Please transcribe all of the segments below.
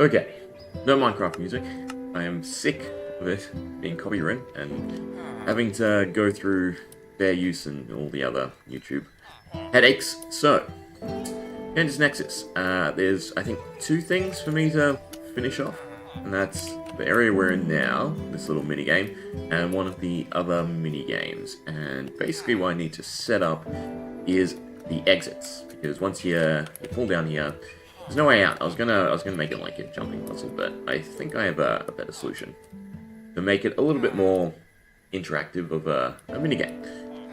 Okay, no Minecraft music. I am sick of it being copywritten and having to go through fair use and all the other YouTube headaches. So, changes Nexus. There's, I think, two things for me to finish off, and that's the area we're in now, this little mini game, and one of the other mini games. And basically, what I need to set up is the exits, because once you fall down here, there's no way out. I was gonna make it like a jumping puzzle, but I think I have a better solution to make it a little bit more interactive of a mini game.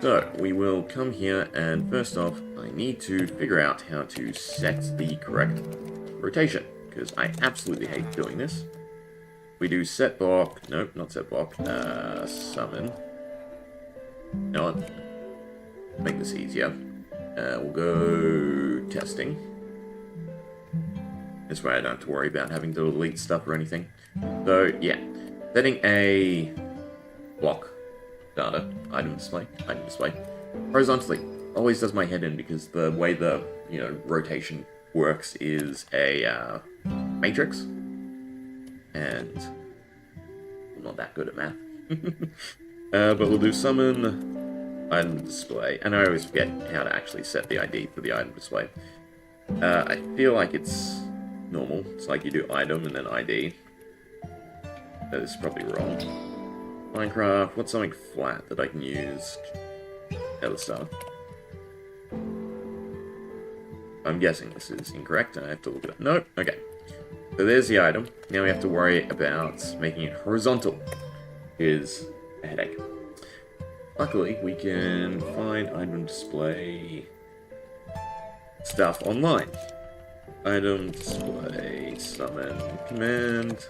So we will come here, and first off, I need to figure out how to set the correct rotation, because I absolutely hate doing this. We do set block, nope, not set block, summon. You know what? Make this easier. We'll go testing. This way I don't have to worry about having to delete stuff or anything. So, yeah. Setting a block data, item display, horizontally. Always does my head in because the way the, rotation works is a matrix. And I'm not that good at math. But we'll do summon, item display. And I always forget how to actually set the ID for the item display. I feel like it's normal. It's like you do item and then ID. That is probably wrong. Minecraft, what's something flat that I can use? Other stuff. I'm guessing this is incorrect and I have to look it up. Nope, okay. So there's the item. Now we have to worry about making it horizontal. Is a headache. Luckily, we can find item display stuff online. Item display, summon, command.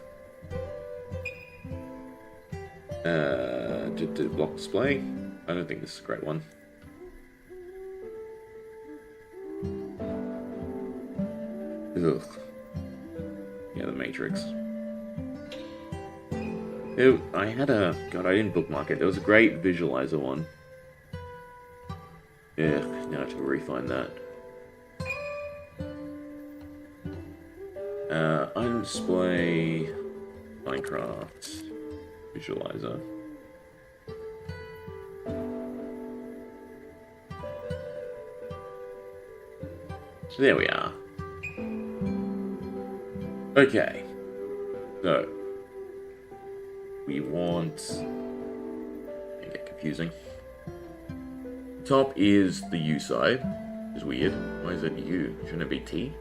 Block display. I don't think this is a great one. Ugh. Yeah, the matrix. I had a... God, I didn't bookmark it. There was a great visualizer one. Yeah, now I have to refine that. Item display, Minecraft, visualizer. So there we are. Okay. So, we want... It get confusing. Top is the U side. Which is weird. Why is it U? Shouldn't it be T?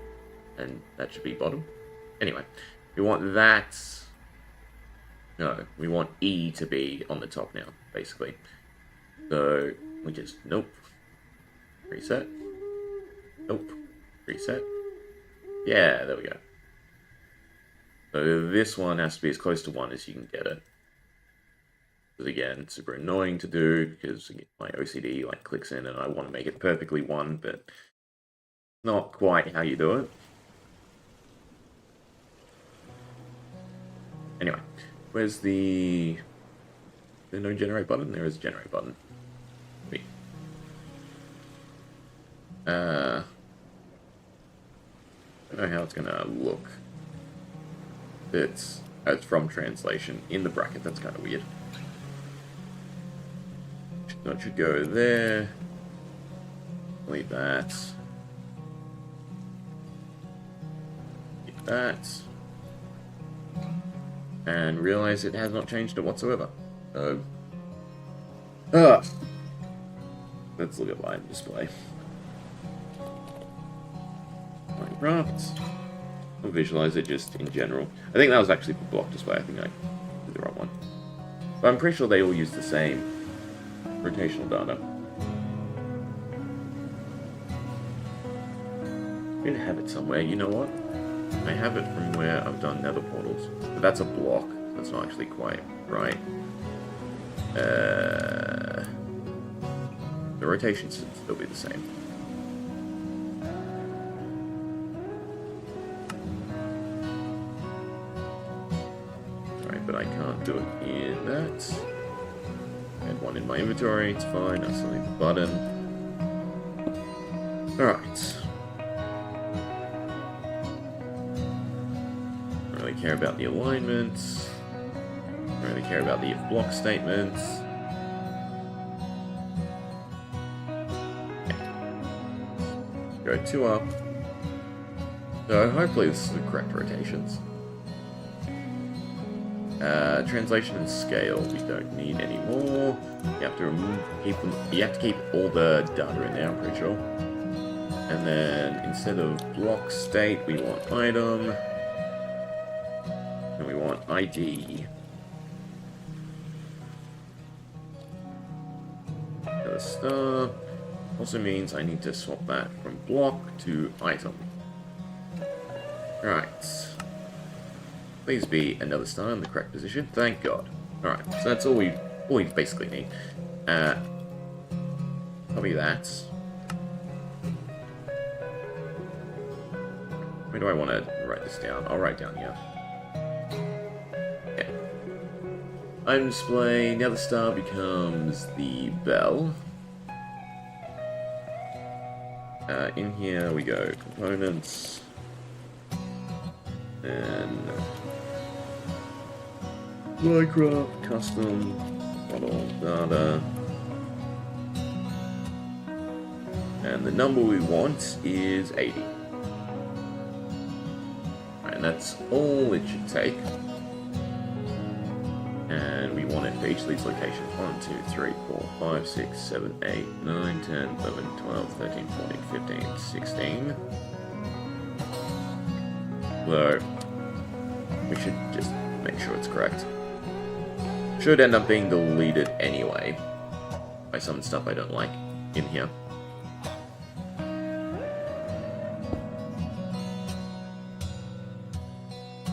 And that should be bottom. Anyway, we want that... No, we want E to be on the top now, basically. So, we just... Nope. Reset. Nope. Reset. Yeah, there we go. So this one has to be as close to 1 as you can get it. Because again, it's super annoying to do, because my OCD clicks in and I want to make it perfectly 1, but not quite how you do it. Anyway, where's the... There's no generate button? There is a generate button. Wait. I don't know how it's gonna look. It's from translation in the bracket. That's kind of weird. That should go there. Delete that. Delete that. And realize it has not changed it whatsoever. So, let's look at live display. Minecraft. I'll visualize it just in general. I think that was actually for block display. I think I did the wrong one. But I'm pretty sure they all use the same rotational data. I'm gonna have it somewhere. You know what? I have it from where I've done nether portals. But that's a block. That's not actually quite right. The rotation should still be the same. But I can't do it in that. I had one in my inventory, it's fine, I still need the button. Alright. really care about the alignments. Don't really care about the if block statements. Okay. Go 2 up. So hopefully this is the correct rotations. Translation and scale we don't need anymore. You have to keep them. You have to keep all the data in there, I'm pretty sure. And then instead of block state, we want item, and we want ID. Another star also means I need to swap that from block to item. Right. Please be another star in the correct position. Thank God. Alright, so that's all we basically need. Copy that. Where do I want to write this down? I'll write down here. Okay. Item display. Now the star becomes the bell. In here we go. Components. And Minecraft, custom, model, data. And the number we want is 80. And that's all it should take. And we want it for each of these locations. 1, 2, 3, 4, 5, 6, 7, 8, 9, 10, 11, 12, 13, 14, 15, 16. Though, we should just make sure it's correct. Should end up being deleted anyway by some stuff I don't like in here.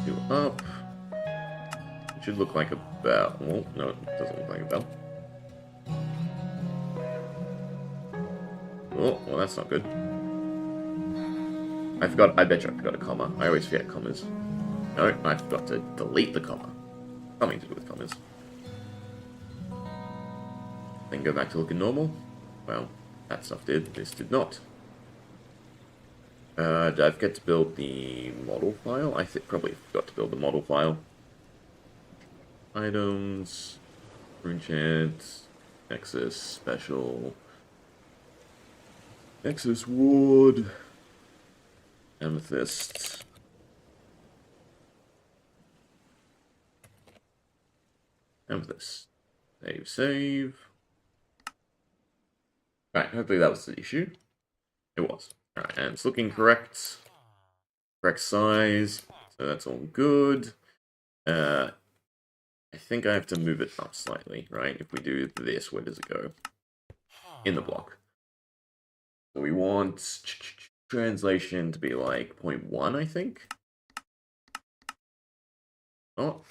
Do up. It should look like a bell. Well, no, it doesn't look like a bell. Oh, well, that's not good. I bet you I forgot a comma. I always forget commas. No, I forgot to delete the comma. Something to do with commas. Then go back to looking normal. Well, that stuff did. This did not. Did I forget to build the model file? I probably forgot to build the model file. Items, rune chance, Nexus, special, Nexus wood, amethyst. Amethyst. Save. Right, hopefully that was the issue. It was. Alright, and it's looking correct. Correct size. So that's all good. I think I have to move it up slightly, right? If we do this, where does it go? In the block. So we want translation to be like 0.1, I think. Oh.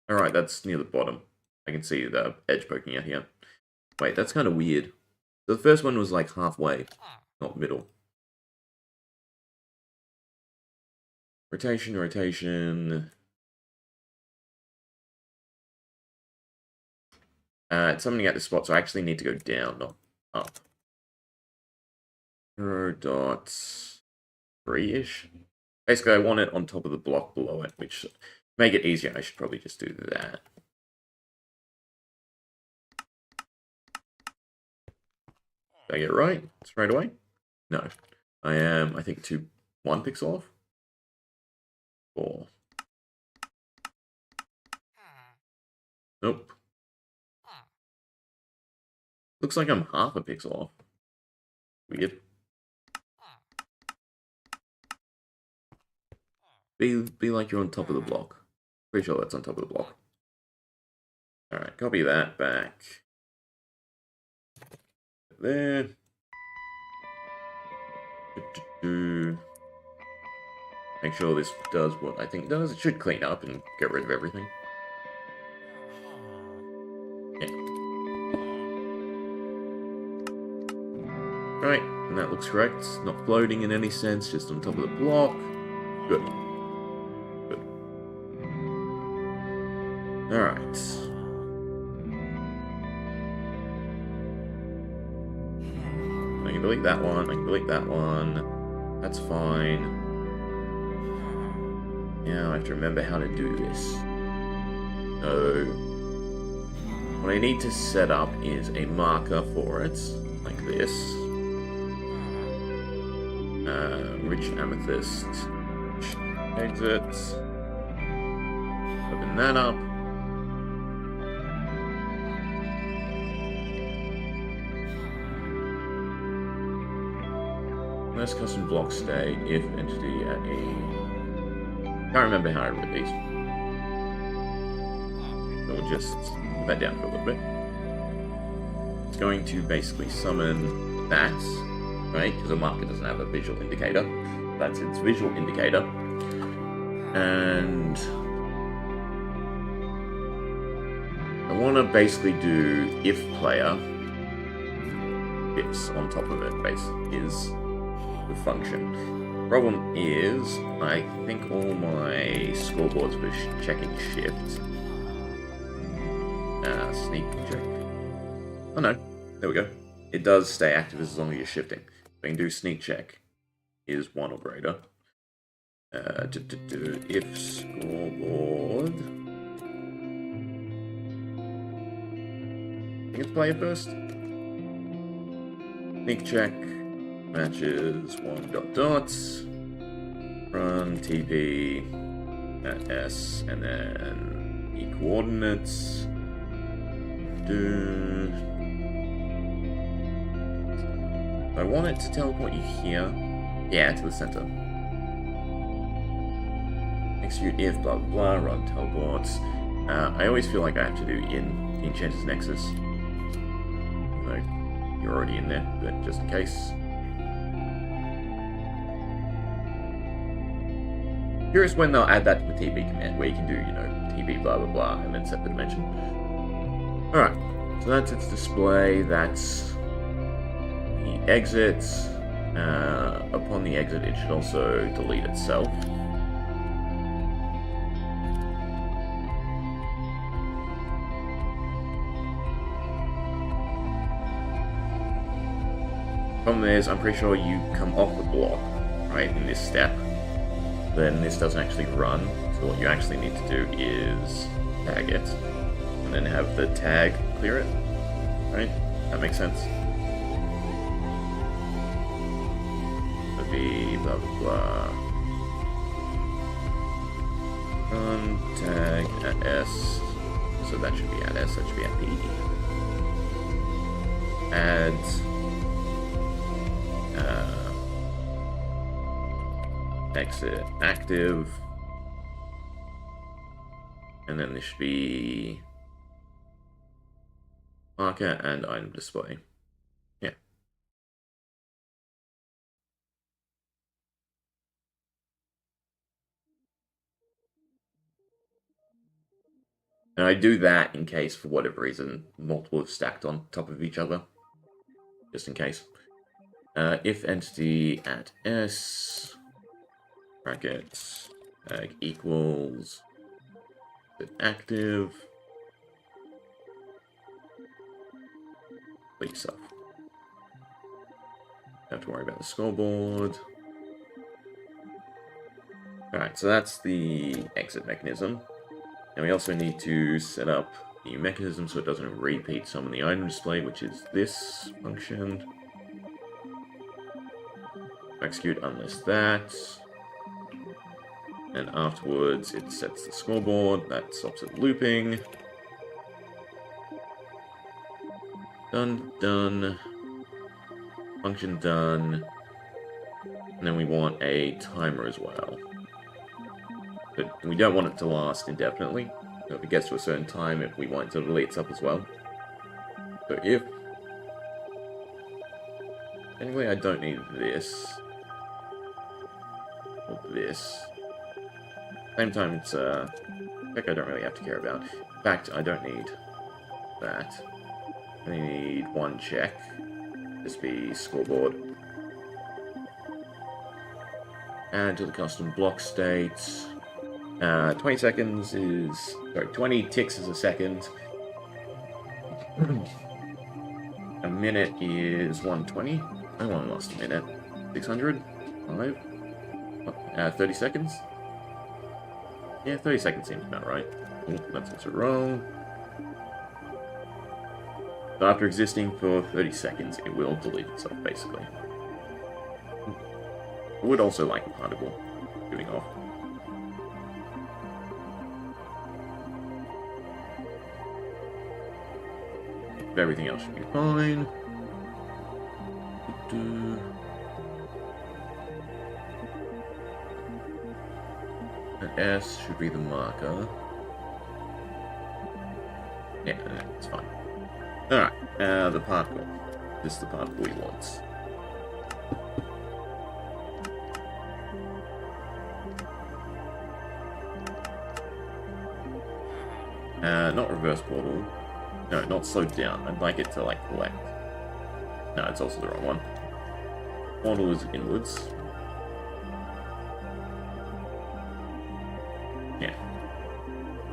Alright, that's near the bottom. I can see the edge poking out here. Wait, that's kind of weird. The first one was like halfway, not middle. Rotation, rotation. It's something at this spot, so I actually need to go down, not up. 0.3-ish. Basically, I want it on top of the block below it, which to make it easier, I should probably just do that. Did I get it right straight away? No. I am, I think, 1 pixel off. 4. Nope. Looks like I'm half a pixel off. Weird. Be like you're on top of the block. Pretty sure that's on top of the block. Alright, copy that back. There. Make sure this does what I think it does. It should clean up and get rid of everything. Yeah. Right, and that looks correct. It's not floating in any sense, just on top of the block. Good. Good. Alright. I can delete that one, I can delete that one. That's fine. Now I have to remember how to do this. So, what I need to set up is a marker for it, like this. Rich amethyst. Exit. Open that up. First custom block state if entity at a... Can't remember how I read these. So we'll just put that down for a little bit. It's going to basically summon that, right? Because a marker doesn't have a visual indicator. That's its visual indicator. And I want to basically do if player. Ifs on top of it, is the function. Problem is, I think all my scoreboards were checking shift. Sneak check. Oh no, there we go. It does stay active as long as you're shifting. We can do sneak check is 1 or greater. If scoreboard. I think it's player first. Sneak check matches 1 dot dots. Run TP at S and then E coordinates. I want it to teleport you here. Yeah, to the center. Execute if blah blah blah, run teleports. I always feel like I have to do in Enchanter's Nexus. Like, you're already in there, but just in case. Curious when they'll add that to the TB command, where you can do, you know, TB blah blah blah, and then set the dimension. Alright, so that's its display, that's the exit. Upon the exit, it should also delete itself. Problem is, I'm pretty sure you come off the block, right, in this step. Then this doesn't actually run, so what you actually need to do is tag it, and then have the tag clear it, right? That makes sense. It'll be blah blah blah. Run tag at S, so that should be at S, that should be at P. Add exit active, and then this should be marker and item display. Yeah. And I do that in case, for whatever reason, multiple have stacked on top of each other, just in case. If entity at S brackets tag equals active. Wait yourself. Don't have to worry about the scoreboard. Alright, so that's the exit mechanism. And we also need to set up the mechanism so it doesn't repeat some of the item display, which is this function. Execute unless that. And afterwards, it sets the scoreboard. That stops it looping. Done, done. Function done. And then we want a timer as well. But we don't want it to last indefinitely. So if it gets to a certain time, if we want it to delete itself as well. So if... Anyway, I don't need this. Or this. Same time, it's check I don't really have to care about. In fact, I don't need that. I only need one check. Just be scoreboard. Add to the custom block state. 20 seconds is... Sorry, 20 ticks is a second. A minute is 120. I only lost a minute. 600? 5? 30 seconds? Yeah, 30 seconds seems about right. Oh, that's also wrong. So after existing for 30 seconds, it will delete itself, basically. I would also like a particle giving off. Everything else should be fine. An S should be the marker. Yeah, it's fine. Alright, the particle. This is the particle he wants. Not reverse portal. No, not slowed down. I'd like it to, like, collect. No, it's also the wrong one. Portal is inwards. Yeah.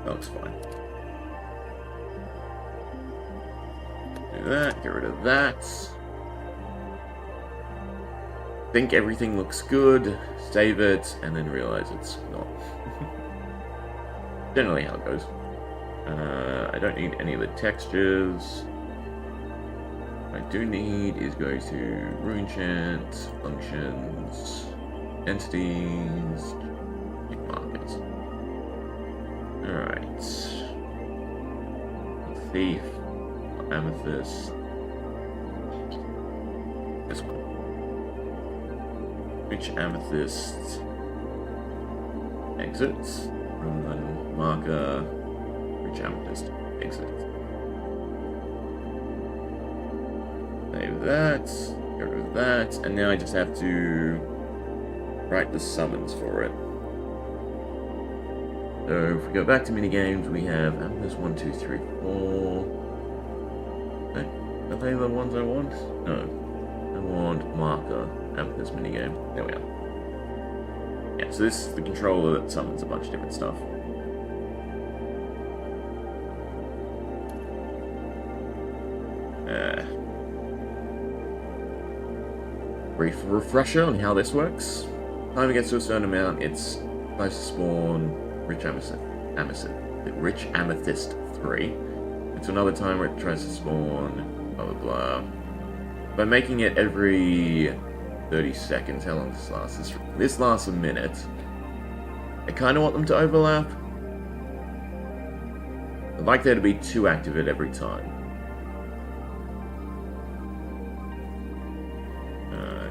That looks fine. Do that, get rid of that. Think everything looks good, save it, and then realize it's not. Generally how it goes. I don't need any of the textures. What I do need is go to rune chant, functions, entities, markets. Alright. Thief, amethyst. This one. Which amethyst exits? Rune marker. Amethyst exit. Save that, get rid of that, and now I just have to write the summons for it. So if we go back to minigames, we have Amethyst 1, 2, 3, 4. Are they the ones I want? No. I want marker, Amethyst minigame. There we are. Yeah, so this is the controller that summons a bunch of different stuff. Brief refresher on how this works. Time it gets to a certain amount, it's supposed to spawn rich amethyst 3. It's another time where it tries to spawn blah blah blah. By making it every 30 seconds, how long does this last? This lasts a minute. I kind of want them to overlap. I'd like there to be 2 active at every time.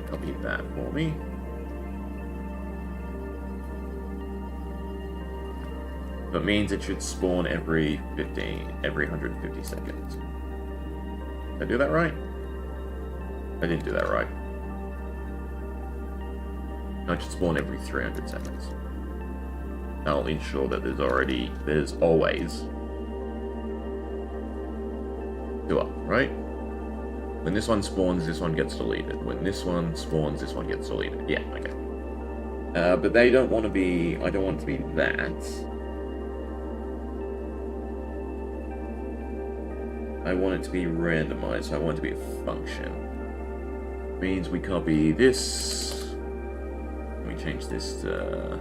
Copy that for me. That means it should spawn every 150 seconds. Did I do that right? I didn't do that right. No, it should spawn every 300 seconds. That'll ensure that there's always 2 up, right? When this one spawns, this one gets deleted. When this one spawns, this one gets deleted. Yeah, okay. But they don't want to be... I don't want it to be that. I want it to be randomized, so I want it to be a function. Means we copy this. We change this to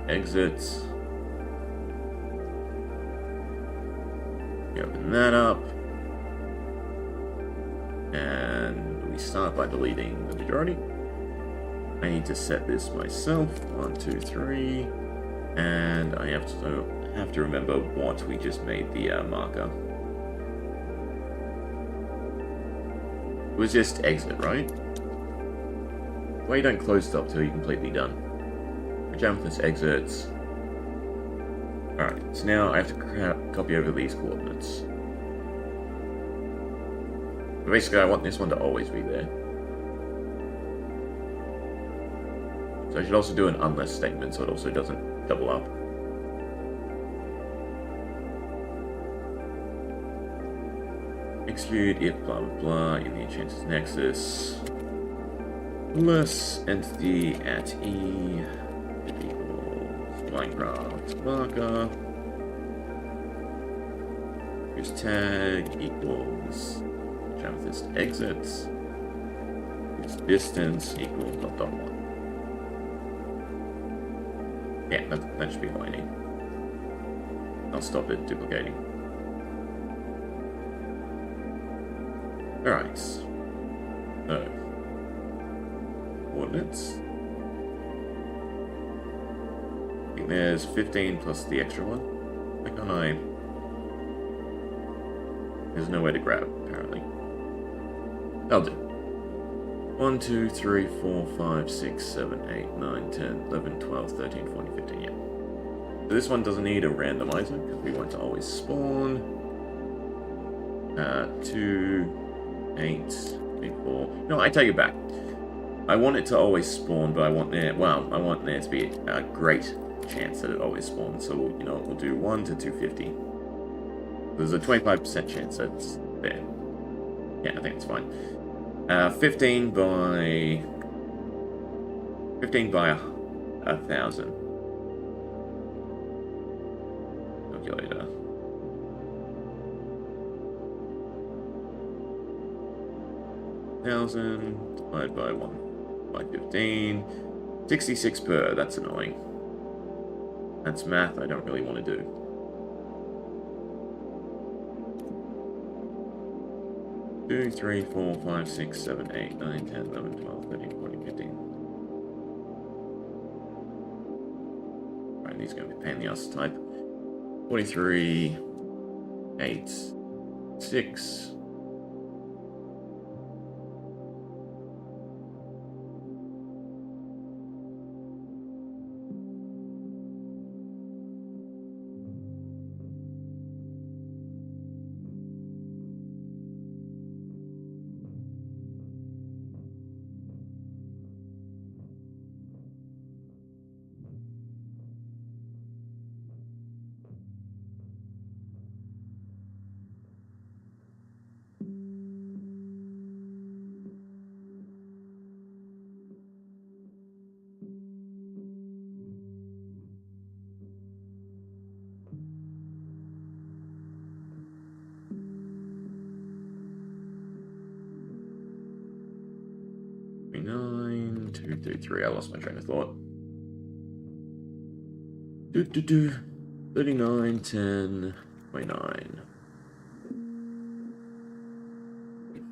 exit. We open that up. And we start by deleting the majority. I need to set this myself. 1, 2, 3. And I have to remember what we just made the marker. It was just exit, right? Well, you don't close stuff till you're completely done. Which amethyst exits. Alright, so now I have to copy over these coordinates. But basically, I want this one to always be there. So I should also do an unless statement so it also doesn't double up. Execute if blah blah blah in the enchanted Nexus. Unless entity at E equals Minecraft marker. Here's tag equals amethyst exits. Here's distance equals .1. Yeah, that should be all I need. I'll stop it duplicating. Alright. So, coordinates. I think there's 15 plus the extra one. Why can't I? There's nowhere to grab, apparently. I'll do. 1, 2, 3, 4, 5, 6, 7, 8, 9, 10, 11, 12, 13, 14, 15, yeah. So this one doesn't need a randomizer, because we want to always spawn. 2, 8, 3, 4. No, I take it back. I want it to always spawn, but I want there to be a great chance that it always spawns. So, you know, we'll do 1 to 250. There's a 25% chance that it's there. Yeah, I think it's fine. 15 by 1,000. Calculator. Divided by 1 by 15. 66 per. That's annoying. That's math I don't really want to do. Two, 3, 4, 5, 6, 7, 8, 9, 10, 11, 12, 13, 14, 15. Right, these are going to be a pain in the ass to type. 43, 8, 6. Nine, 2, 3, 3. I lost my train of thought. 39, 10, 29.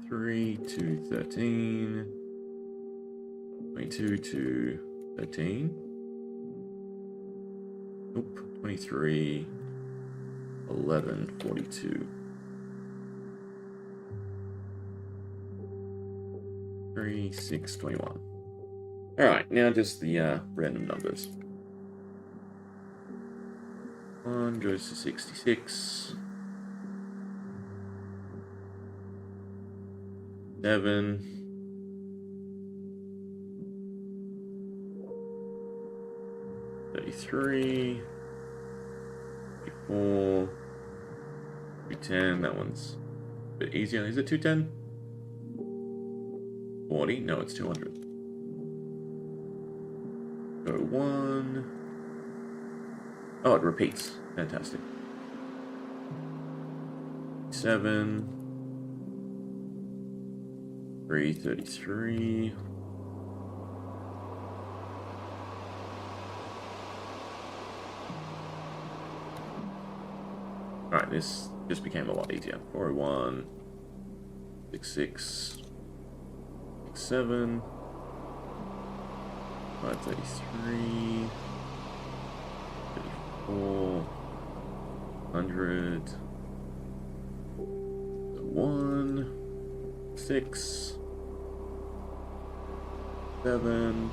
3, 2, 13. 22, 2, 13. Nope. 23, 11, 42. 3, 6, 21. Alright, now just the random numbers. 1 goes to 66. 7. 33. 34. 210. That one's a bit easier. Is it 210? 40? No, it's 200. Go 1. Oh, it repeats. Fantastic. 7. 333. Alright, this just became a lot easier. 401. 66. 7, 533, 34, 100, 1, 6, 7,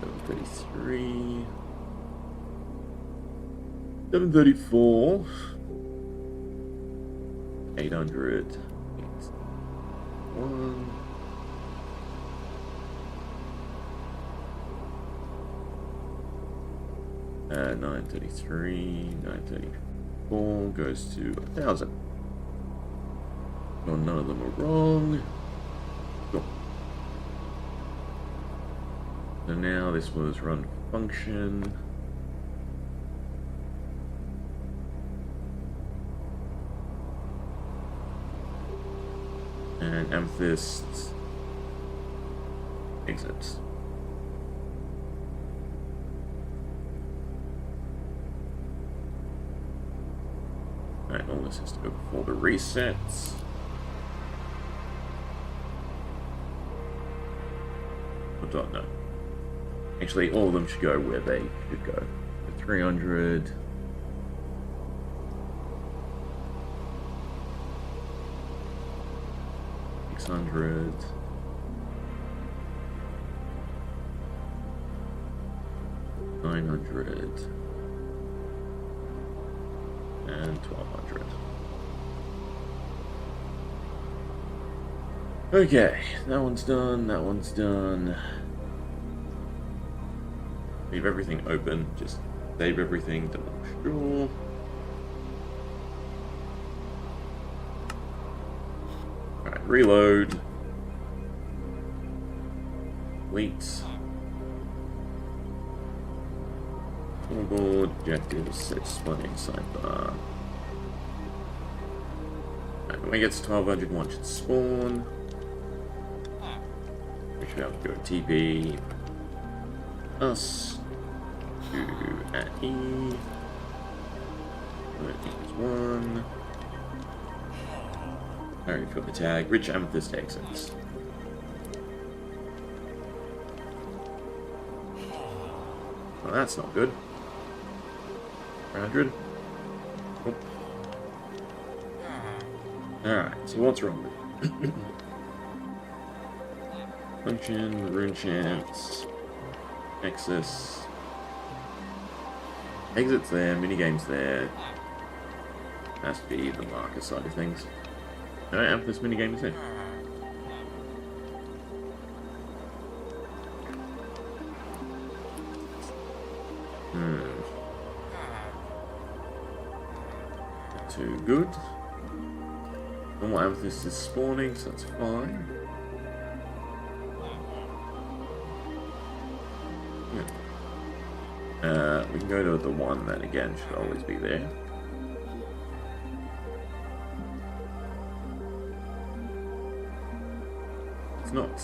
733, 734, 800. 1. 933, 934 goes to 1,000. No, none of them are wrong. Cool. So now this was run function. And amethyst exits. This has to go before the resets. I don't know. Actually, all of them should go where they should go. 300. $600. $900. And $1,200. Okay, that one's done, that one's done. Leave everything open, just save everything, double sure. Alright, reload. Complete. Board, objectives, set spawning sidebar. Alright, when it gets to 1200, one should spawn. We should be able to go TP. Us. To at E. That equals 1. Alright, got the tag. Rich Amethyst exits. Well, that's not good. 100. Oh. Alright, so what's wrong with it? Function, rune chance, Nexus. Exits there, minigames there. Has to be the marker side of things. No, Amethyst minigame is in. Too good. Normal Amethyst is spawning, so that's fine. We can go to the one that again should always be there. It's not.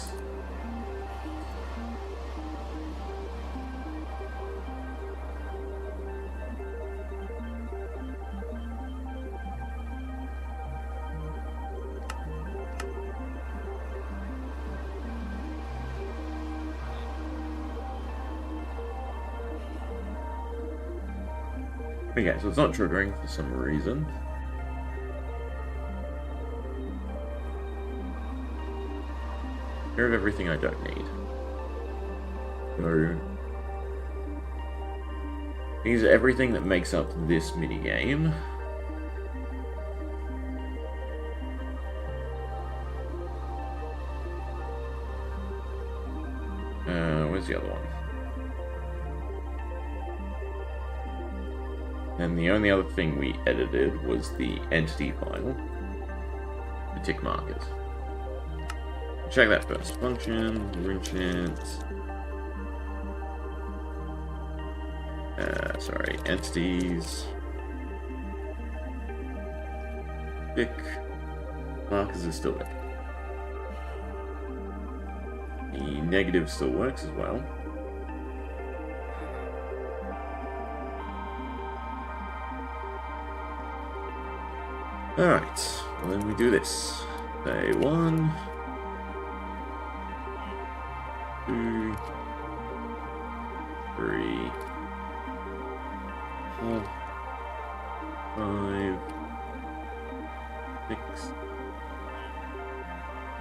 Okay, so it's not triggering for some reason. Here of everything I don't need. So these are everything that makes up this minigame. Where's the other one? And the only other thing we edited was the entity file, the tick markers. Check that first. Function, rune chance. Sorry, entities. Tick. Markers is still there. The negative still works as well. Alright, well then we do this. Say 1, 2, 3, 4, 5, 6,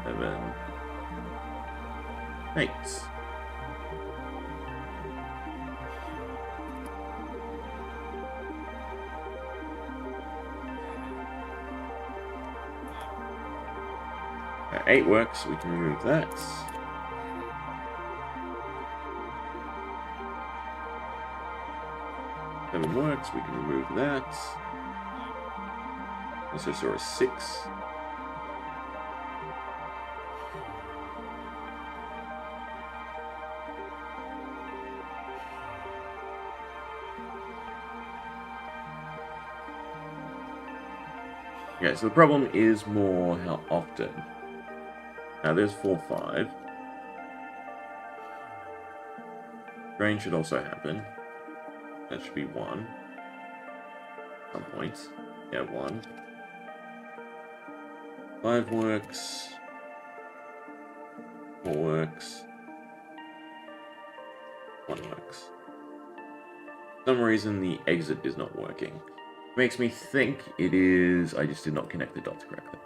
7, 8. That 8 works, we can remove that. Seven works, we can remove that. Also saw a 6. Okay, so the problem is more how often. Now there's 4, 5. Drain should also happen. That should be 1. At some point. Yeah, 1. 5 works. 4 works. 1 works. For some reason, the exit is not working. Makes me think it is... I just did not connect the dots correctly.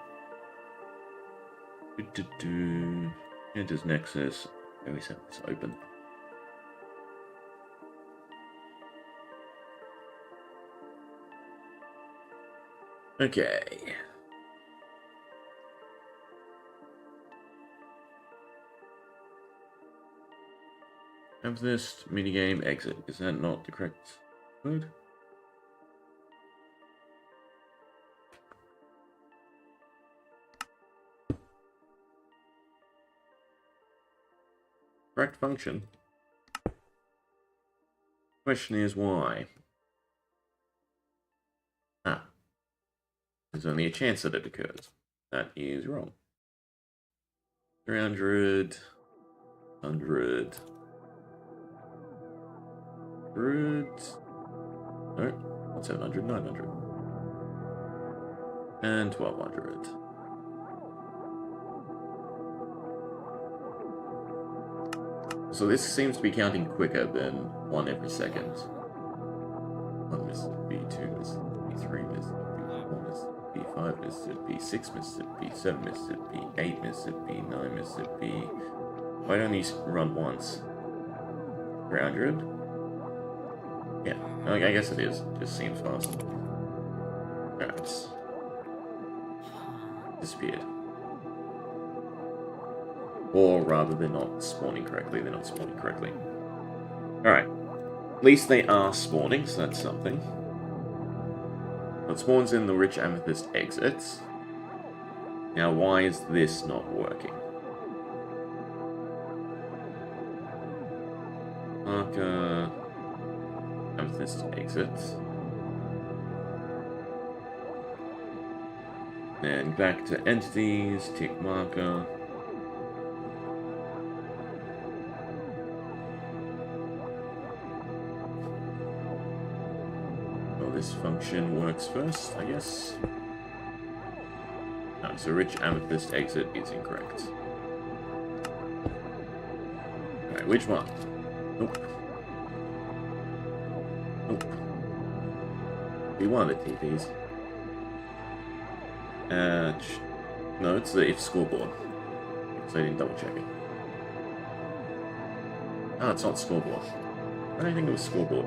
Enters Nexus. There we set this open. Okay. Amethyst, minigame, exit. Is that not the correct word? Correct function. Question is why? Ah. There's only a chance that it occurs. That is wrong. 300... 100... 100... No, not 700, 900. And 1200. So this seems to be counting quicker than 1 every second. 1 Mississippi, 2 Mississippi, 3 Mississippi, 4 Mississippi, 5 Mississippi, 6 Mississippi, 7 Mississippi, 8 Mississippi, 9 Mississippi. Why don't these run once? 300? Yeah, I guess it is. It just seems fast. Alright. Disappeared. Or rather, they're not spawning correctly. They're not spawning correctly. Alright. At least they are spawning, so that's something. It spawns in the rich amethyst exits. Now, why is this not working? Marker... Amethyst exits. Then back to entities, tick marker. Well, this function works first, I guess. No, so rich amethyst exit is incorrect. Alright, which one? Nope. Nope. Be one of the TPs. No, it's the if scoreboard. So I didn't double check it. Ah, it's not scoreboard. I don't think it was scoreboard.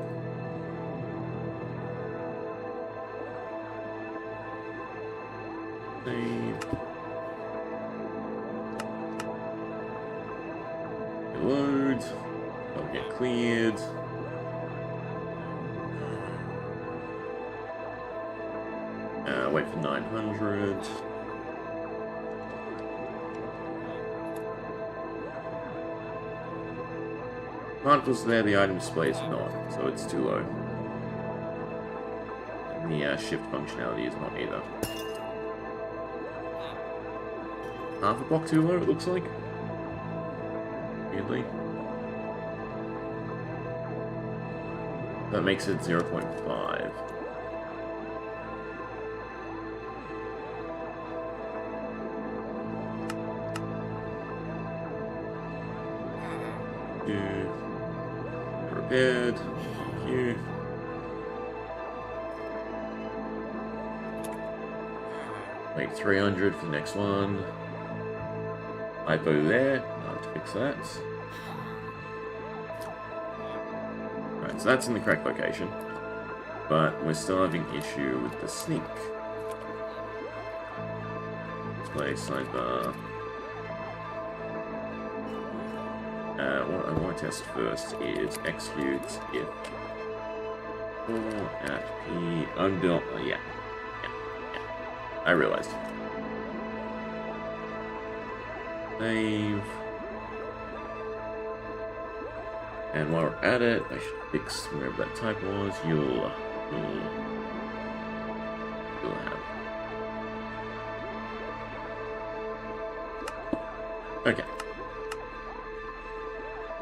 Save. Load. I'll get cleared. Wait for 900. Particles there, the item display is not, so it's too low. And the shift functionality is not either. Half a block too low, it looks like. Weirdly. That makes it 0.5. Repaired. Thank you. Wait, 300 for the next one. Hypo there. I'll have to fix that. Right, so that's in the correct location. But we're still having issue with the sneak. Display sidebar. What I want to test first is execute if at p under yeah. I realized. Save. And while we're at it, I should fix wherever that type was. You'll have. Okay.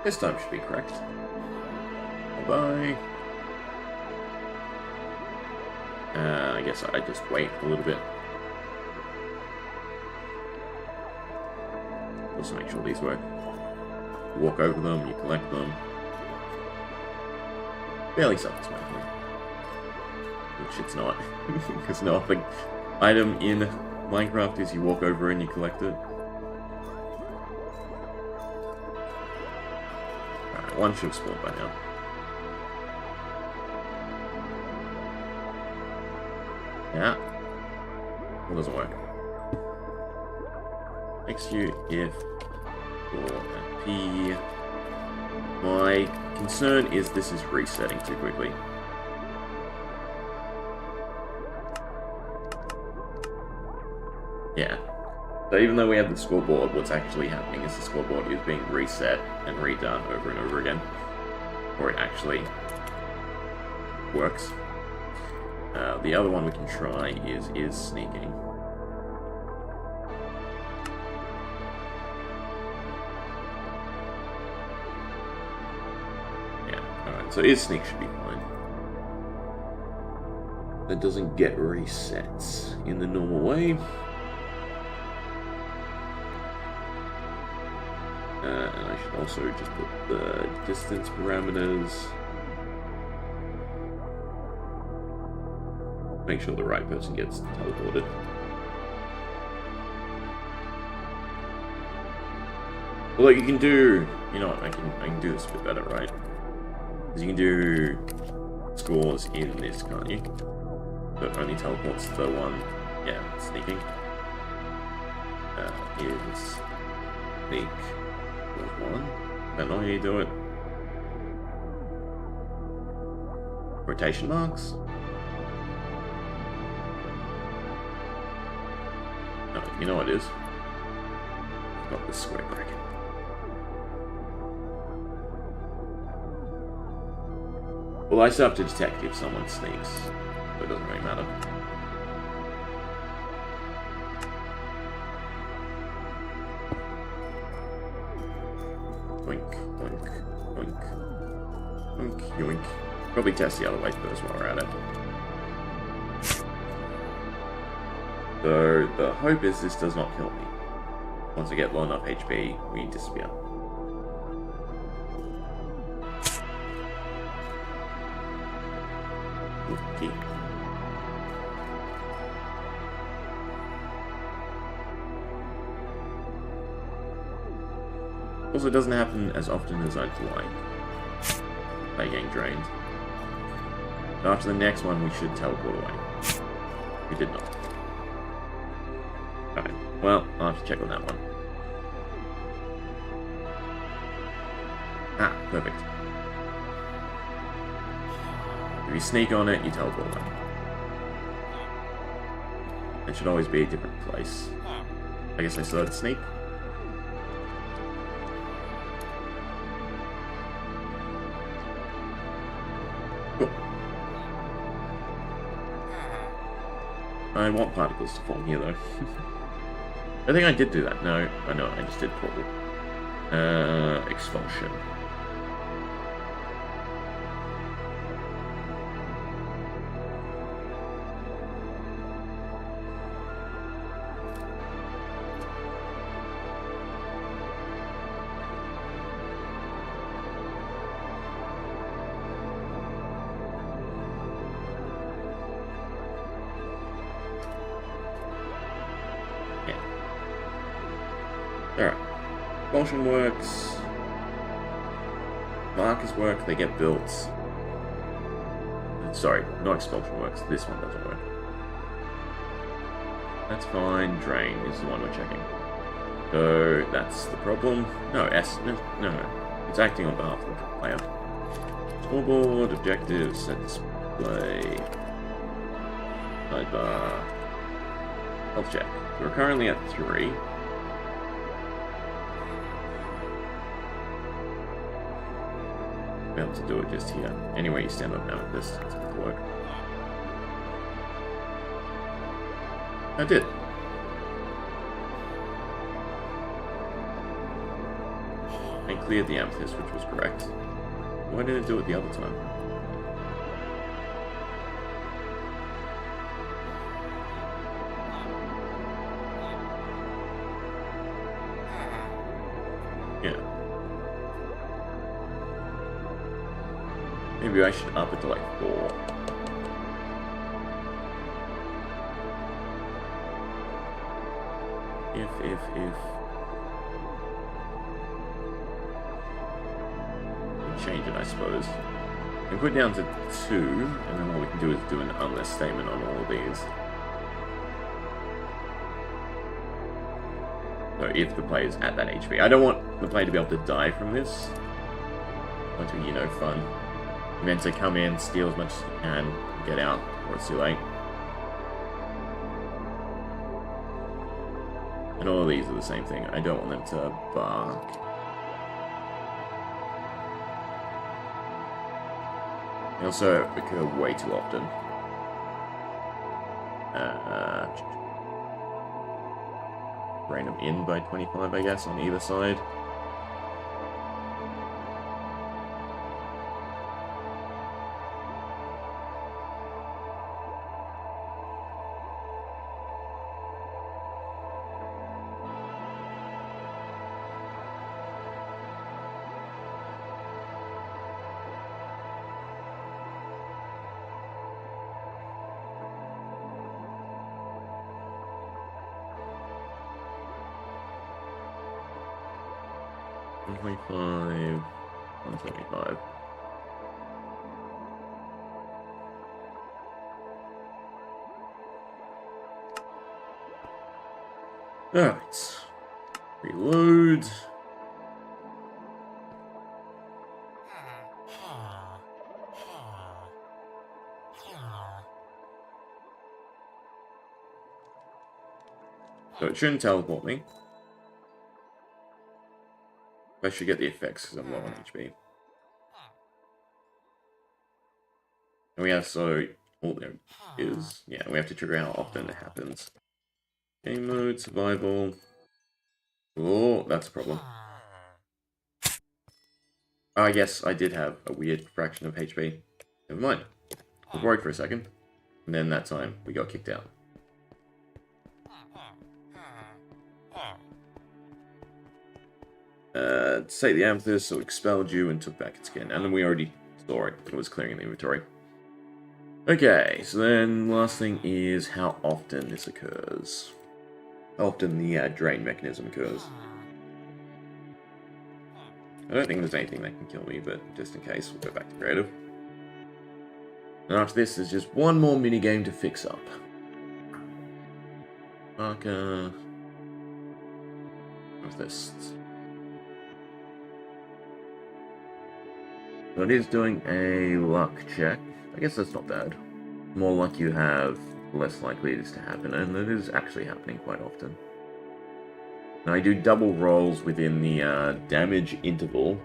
This time should be correct. Bye-bye. I guess I just wait a little bit. Just to make sure these work. You walk over them, you collect them. Fairly self-explanatory. Which it's not. Because no other item in Minecraft is you walk over and you collect it. Alright, one should have spawned by now. Yeah. It doesn't work. Makes you if or P. My concern is this is resetting too quickly. Yeah. So even though we have the scoreboard, what's actually happening is the scoreboard is being reset and redone over and over again. Or it actually works. The other one we can try is sneaking. Yeah, alright, so sneak should be fine. That doesn't get resets in the normal way. And I should also just put the distance parameters. Make sure the right person gets teleported. Although you can do, you know what, I can do this a bit better, right? Because you can do scores in this, can't you? So it only teleports to the one, yeah, sneaking. Is sneak one. I don't know how you do it. Rotation marks? You know what it is? Got the square bracket. Well, I still have to detect if someone sneaks, so it doesn't really matter. Oink, oink, oink, oink, yoink. Probably test the other way first while we're at it. So, the hope is this does not kill me. Once I get low enough HP, we disappear. Okay. Also, it doesn't happen as often as I'd like. By getting drained. But after the next one, we should teleport away. We did not. Okay, well, I'll have to check on that one. Ah, perfect. If you sneak on it, you teleport away. It should always be a different place. I guess I still had to sneak. Cool. I want particles to form here, though. I think I did do that. No, I know, I just did portal. Expulsion. Alright. Expulsion works. Markers work, they get built. Sorry, not expulsion works. This one doesn't work. That's fine. Drain is the one we're checking. So that's the problem. No, no. It's acting on behalf of the player. Scoreboard, objectives, set display. Sidebar. Health check. We're currently at 3. Be able to do it just here. Anyway, you stand up now at this. It's going to work. I did. And cleared the amethyst, which was correct. Why didn't it do it the other time? Maybe I should up it to like 4. If. Change it, I suppose. And put it down to 2, and then what we can do is do an unless statement on all of these. So if the player's at that HP. I don't want the player to be able to die from this. I want to be, you know, fun. You meant to come in, steal as much as you can, get out, or it's too late. And all of these are the same thing. I don't want them to bark. They also occur way too often. Rein them in by 25, I guess, on either side. $125, $175. Alright. Reload. So it shouldn't teleport me. I should get the effects because I'm low on HP. And we have oh, there it is. Yeah, we have to trigger how often it happens. Game mode, survival. Oh, that's a problem. Oh, yes, I did have a weird fraction of HP. Never mind. I was worried for a second. And then that time, we got kicked out. Take the amethyst, so expelled you and took back its skin. And then we already saw it. It was clearing the inventory. Okay, so then last thing is how often this occurs. How often the drain mechanism occurs. I don't think there's anything that can kill me, but just in case, we'll go back to creative. And after this, there's just one more minigame to fix up. Marker. Amethyst. So it is doing a luck check. I guess that's not bad. The more luck you have, the less likely it is to happen, and it is actually happening quite often. Now I do double rolls within the damage interval.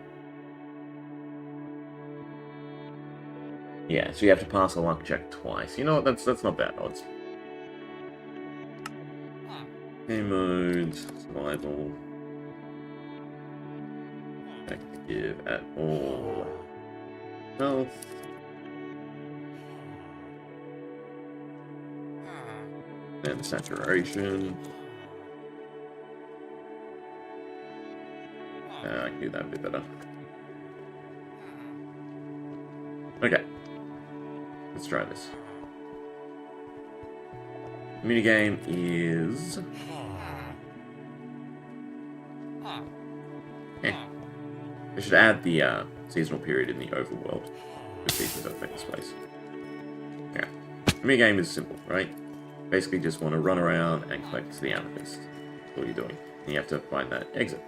Yeah, so you have to pass a luck check twice. You know what, that's not bad odds. Game mode, survival. Effective at all. Health. And saturation. I can do that a bit better. Okay. Let's try this. Minigame is... I should add the seasonal period in the overworld. The seasons don't take this place. Okay. The minigame is simple, right? Basically just want to run around and collect the amethyst. That's all you're doing. And you have to find that exit.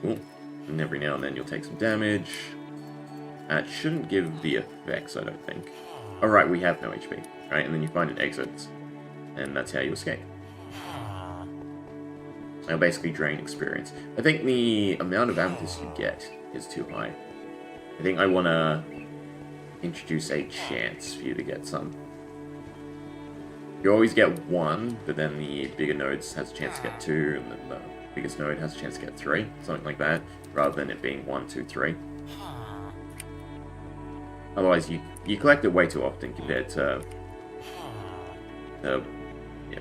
Cool. And every now and then you'll take some damage. That shouldn't give the effects, I don't think. Oh right, we have no HP. Right, and then you find an exit. And that's how you escape. I'll basically drain experience. I think the amount of amethyst you get is too high. I think I want to introduce a chance for you to get some. You always get 1, but then the bigger nodes has a chance to get 2, and then the biggest node has a chance to get 3, something like that, rather than it being 1, 2, 3. Otherwise, you collect it way too often compared to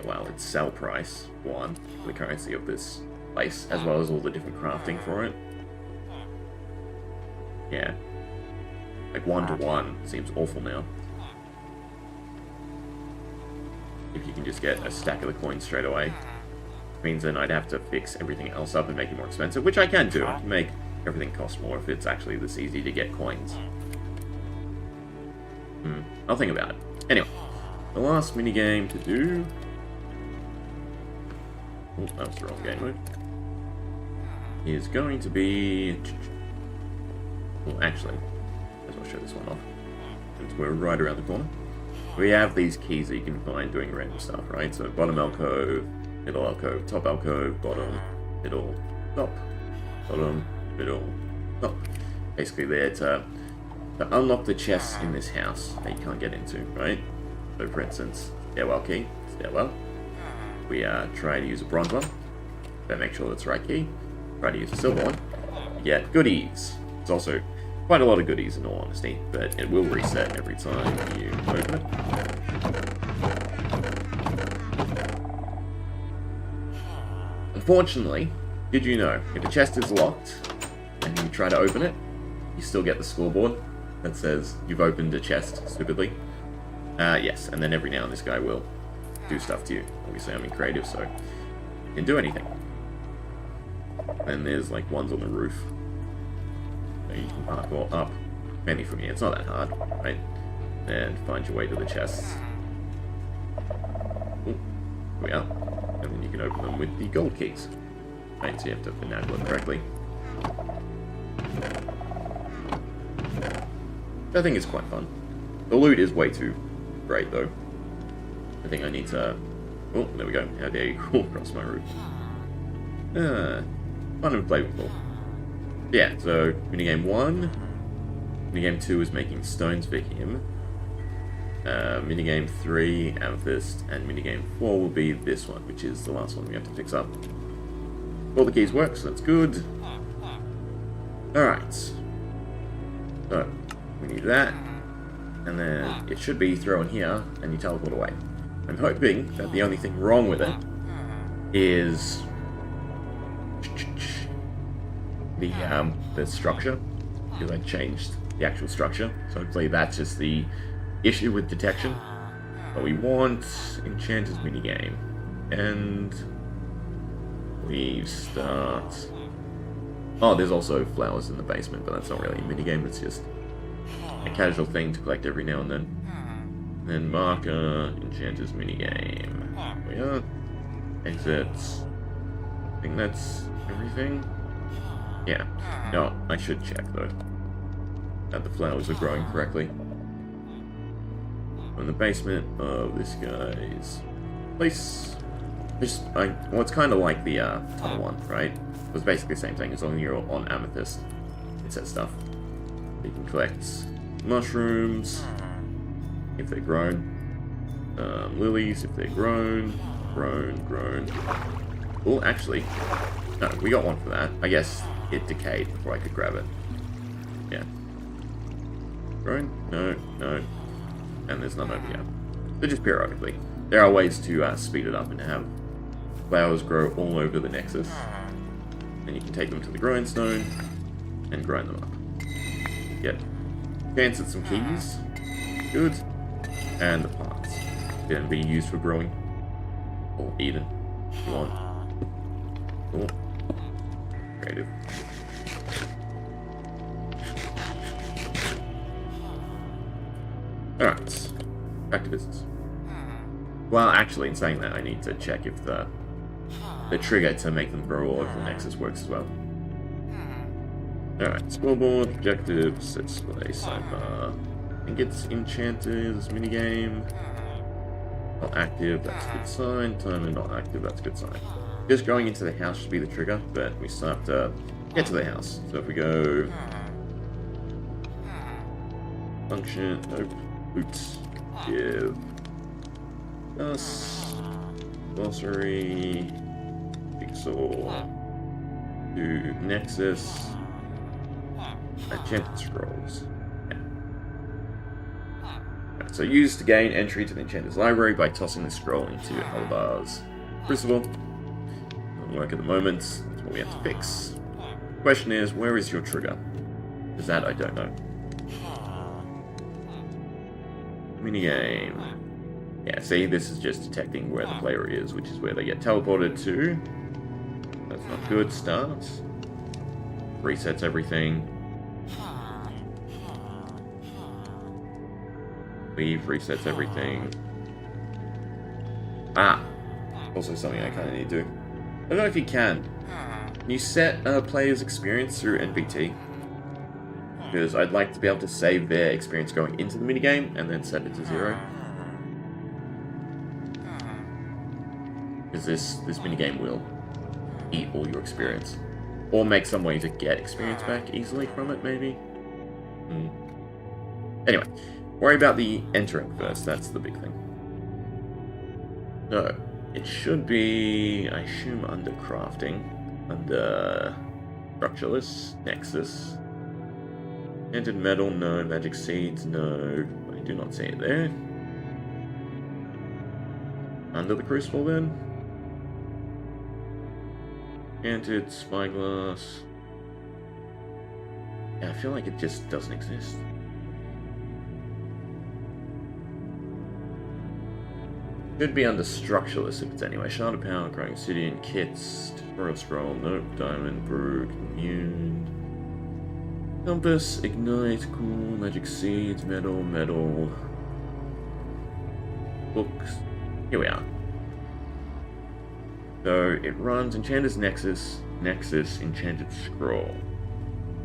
well, its sell price, 1, the currency of this place, as well as all the different crafting for it. Yeah. Like 1-to-1 seems awful now. If you can just get a stack of the coins straight away. Means then I'd have to fix everything else up and make it more expensive, which I can do. I can make everything cost more if it's actually this easy to get coins. I'll think about it. Anyway, the last minigame to do... Oh, that was the wrong game mode. Is going to be... Well, actually, as well show this one off. Since we're right around the corner. We have these keys that you can find doing random stuff, right? So bottom alcove, middle alcove, top alcove, bottom, middle, top, bottom, middle, top. Basically there to unlock the chests in this house that you can't get into, right? So for instance, stairwell key, stairwell. We try to use a bronze one, then make sure that's the right key. Try to use a silver one. You get goodies. It's also quite a lot of goodies in all honesty, but it will reset every time you open it. Unfortunately, did you know, if a chest is locked and you try to open it, you still get the scoreboard that says you've opened a chest, stupidly. Yes, and then every now and this guy will do stuff to you. Obviously I'm in creative, so you can do anything. And there's like ones on the roof. So you can parkour up. Mainly from here, it's not that hard, right? And find your way to the chests. Ooh, here we are. And then you can open them with the gold keys. Right, so you have to finagle it correctly. I think it's quite fun. The loot is way too great, though. I think I need to... Oh, there we go. How dare you crawl across my roof. Fun and playable. Yeah, so minigame 1. Minigame 2 is making stones for him. Minigame 3, amethyst, and minigame 4 will be this one, which is the last one we have to fix up. All the keys work, so that's good. Alright. So, we need that. And then it should be throw in here, and you teleport away. I'm hoping that the only thing wrong with it is the structure, because I changed the actual structure. So hopefully that's just the issue with detection. But we want Enchanter's minigame. And we start... Oh, there's also flowers in the basement, but that's not really a minigame, it's just a casual thing to collect every now and then. And then marker, Enchanter's minigame. We are. Exits. I think that's everything. Yeah. No, I should check though. That the flowers are growing correctly. In the basement of this guy's place. Well, it's kind of like the tunnel one, right? It's basically the same thing, as long as you're on amethyst. It says stuff. You can collect mushrooms, if they're grown. Lilies, if they're grown. Grown. Well, actually, no, we got one for that. I guess it decayed before I could grab it. Yeah. Grown? No. And there's none over here. So just periodically. There are ways to speed it up and have flowers grow all over the Nexus. And you can take them to the growing stone and grind them up. Get chance at some keys. Good. And the parts can be used for growing. Or eaten, if you want. Cool. Creative. Alright. Back to business. Well, actually, in saying that, I need to check if the trigger to make them grow all over the Nexus works as well. Alright, scoreboard, objectives, display, sidebar. I think it's Enchanter's minigame. Not active, that's a good sign. Timer not active, that's a good sign. Just going into the house should be the trigger, but we still have to get to the house. So if we go... Function, nope. Oops. Give us glossary pixel to Nexus enchanted scrolls. Yeah. Right, so use to gain entry to the Enchanter's library by tossing the scroll into Albar's crucible. Doesn't work at the moment. That's what we have to fix. The question is, where is your trigger? Is that I don't know. Minigame. Yeah, see, this is just detecting where the player is, which is where they get teleported to. That's not good. Starts. Resets everything. Leave, resets everything. Ah! Also something I kind of need to do. I don't know if you can. Can you set a player's experience through NPT? Because I'd like to be able to save their experience going into the minigame and then set it to 0. Because this minigame will eat all your experience. Or make some way to get experience back easily from it, maybe? Anyway, worry about the entering first, that's the big thing. So, it should be, I assume, under crafting, under structureless, Nexus. Enchanted metal, no. Magic seeds, no. I do not see it there. Under the crucible, then. Enchanted spyglass. Yeah, I feel like it just doesn't exist. Should be under structureless if it's anyway. Shard of Power, Growing Obsidian, Kits, Tutorial Scroll, nope, Diamond, Brew, Commune, Compass, Ignite, Cool, Magic Seeds, Metal, Metal, Books. Here we are. So it runs Enchanter's Nexus, Nexus, Enchanted Scroll.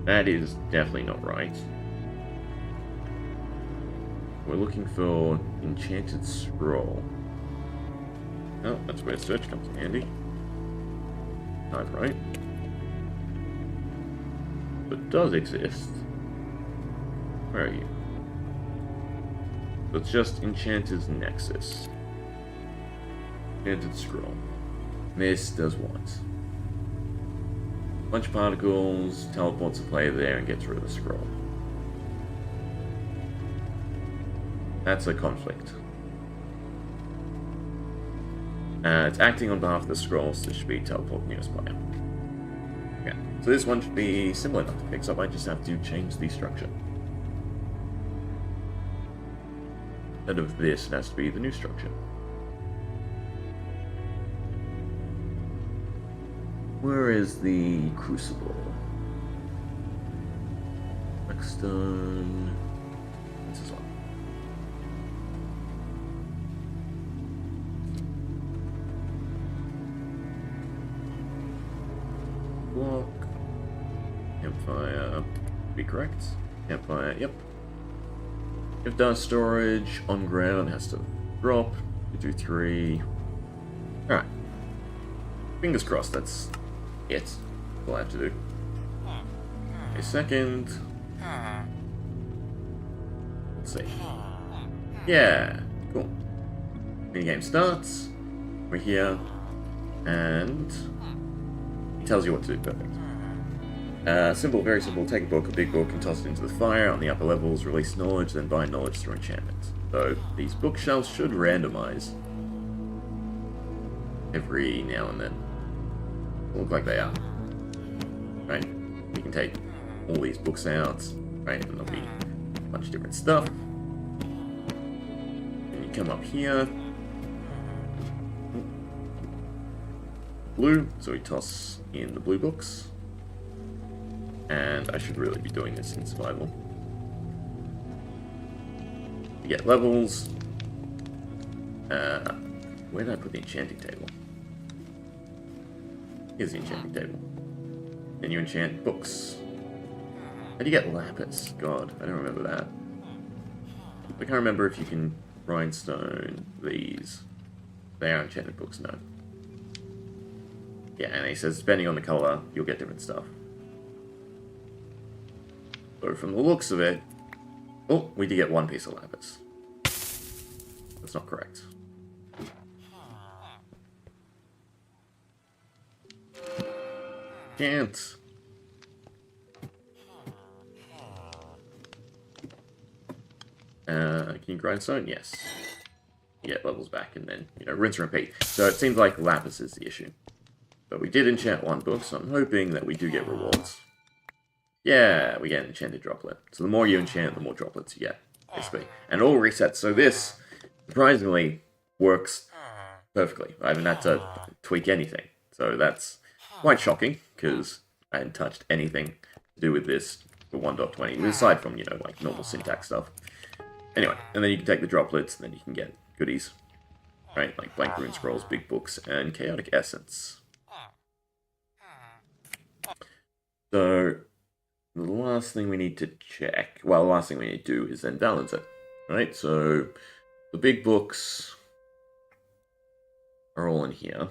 That is definitely not right. We're looking for Enchanted Scroll. Oh, that's where search comes in handy. Not right. But does exist. Where are you? So it's just Enchanter's Nexus. Enchanted Scroll. This does what? Bunch of particles, teleports the player there and gets rid of the scroll. That's a conflict. It's acting on behalf of the scrolls, so this should be teleport nearest player. Okay, so this one should be similar enough to fix up, I just have to change the structure. Instead of this, it has to be the new structure. Where is the crucible? Blackstone. This is on. Block. Campfire. Be correct. Campfire, yep. If dust storage on ground has to drop. You do 3. Alright. Fingers crossed, that's it. All I have to do. A second. Let's see. Yeah, cool. Minigame starts. We're here. And it tells you what to do. Perfect. Simple, very simple. Take a book, a big book, and toss it into the fire. On the upper levels, release knowledge, then bind knowledge through enchantment. So these bookshelves should randomize every now and then. Look like they are. Right? You can take all these books out, right? And there'll be a bunch of different stuff. And you come up here. Blue, so we toss in the blue books. And I should really be doing this in survival. You get levels. Where did I put the enchanting table? Here's the enchanting table. Then you enchant books. How do you get lapis? God, I don't remember that. I can't remember if you can rhinestone these. They are enchanted books, no. Yeah, and he says, depending on the color, you'll get different stuff. So from the looks of it... Oh, we did get 1 piece of lapis. That's not correct. Can't. Can you grindstone? Yes. You get levels back and then, rinse and repeat. So it seems like lapis is the issue. But we did enchant 1 book, so I'm hoping that we do get rewards. Yeah, we get an enchanted droplet. So the more you enchant, the more droplets you get, basically. And it all resets. So this, surprisingly, works perfectly. I haven't had to tweak anything. So that's quite shocking, because I hadn't touched anything to do with this for 1.20, aside from, you know, like normal syntax stuff. Anyway, and then you can take the droplets, and then you can get goodies. Right, like blank rune scrolls, big books, and chaotic essence. So, the last thing we need to check, well, the last thing we need to do is then balance it. Right, so the big books are all in here.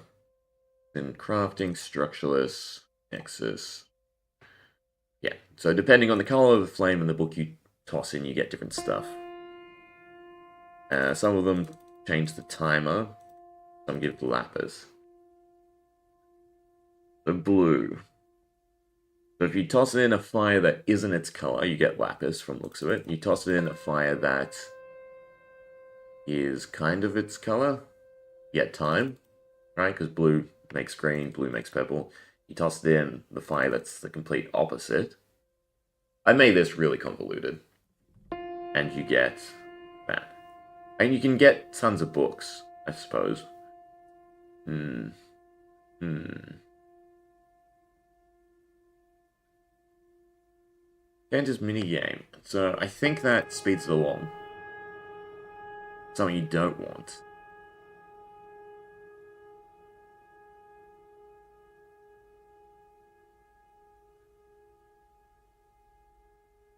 Then crafting, structureless, Nexus. Yeah, so depending on the color of the flame and the book you toss in, you get different stuff. Some of them change the timer, some give lapis. The blue. So if you toss it in a fire that isn't its color, you get lapis from the looks of it. You toss it in a fire that is kind of its color, you get time, right? Because blue makes green, blue makes purple. You toss it in the fire that's the complete opposite. I made this really convoluted. And you get that. And you can get tons of books, I suppose. Dante's minigame. So I think that speeds it along. Something you don't want.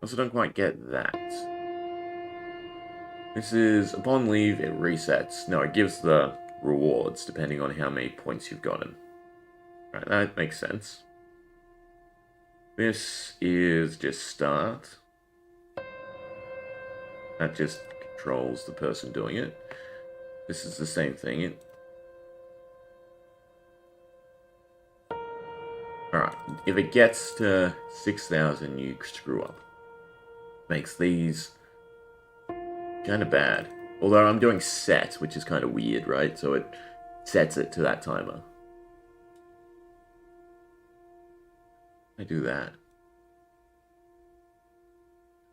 Also don't quite get that. This is, upon leave, it resets. No, it gives the rewards depending on how many points you've gotten. Right, that makes sense. This is just start. That just controls the person doing it. This is the same thing. Alright, if it gets to 6,000, you screw up. Makes these kind of bad. Although I'm doing set, which is kind of weird, right? So it sets it to that timer. I do that.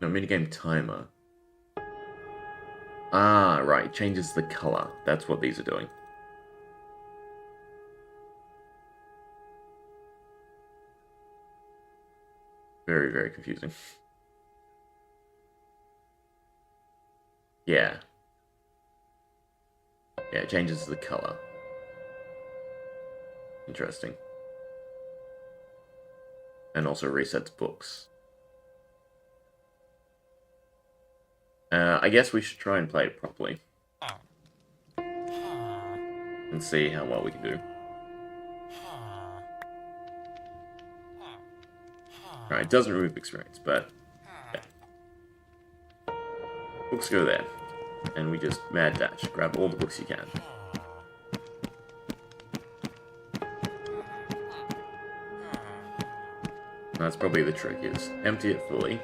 No, minigame timer. Ah, right. Changes the color. That's what these are doing. Very, very confusing. Yeah. Yeah, it changes the color. Interesting. And also resets books. I guess we should try and play it properly. And see how well we can do. Alright, it doesn't remove experience, but... yeah. Books go there. And we just mad dash. Grab all the books you can. That's probably the trick, is empty it fully.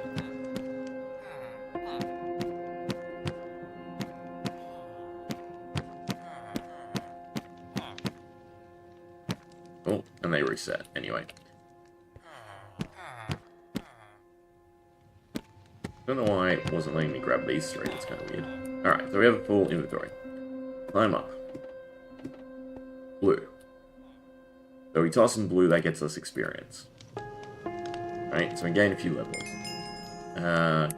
Oh, and they reset, anyway. Don't know why it wasn't letting me grab these three, it's kind of weird. Alright, so we have a full inventory. Climb up. Blue. So we toss in blue, that gets us experience. Right, so we gain a few levels.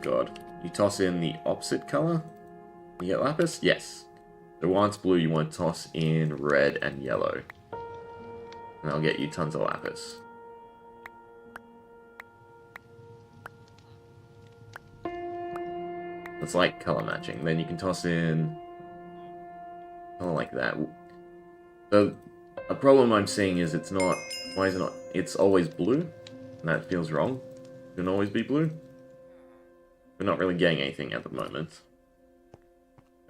God. You toss in the opposite color? You get lapis? Yes. So once blue, you want to toss in red and yellow. And that'll get you tons of lapis. It's like color matching. Then you can toss in color like that. So a problem I'm seeing is it's not... why is it not... it's always blue? And that feels wrong. It can always be blue. We're not really getting anything at the moment.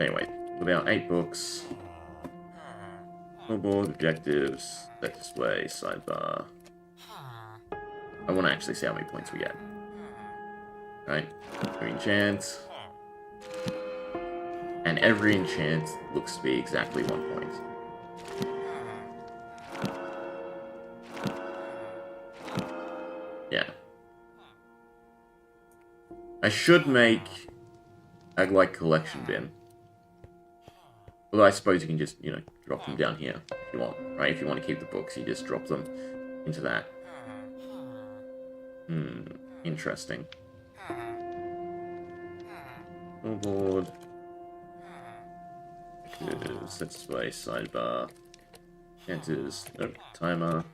Anyway, with our 8 books... board, objectives, set display, sidebar... I want to actually see how many points we get. Right, we enchant... and every enchant looks to be exactly 1 point. Yeah. I should make a, like, collection bin. Although I suppose you can just, you know, drop them down here if you want, right? If you want to keep the books, you just drop them into that. Interesting. Billboard. Set display, sidebar. Enters, nope, timer.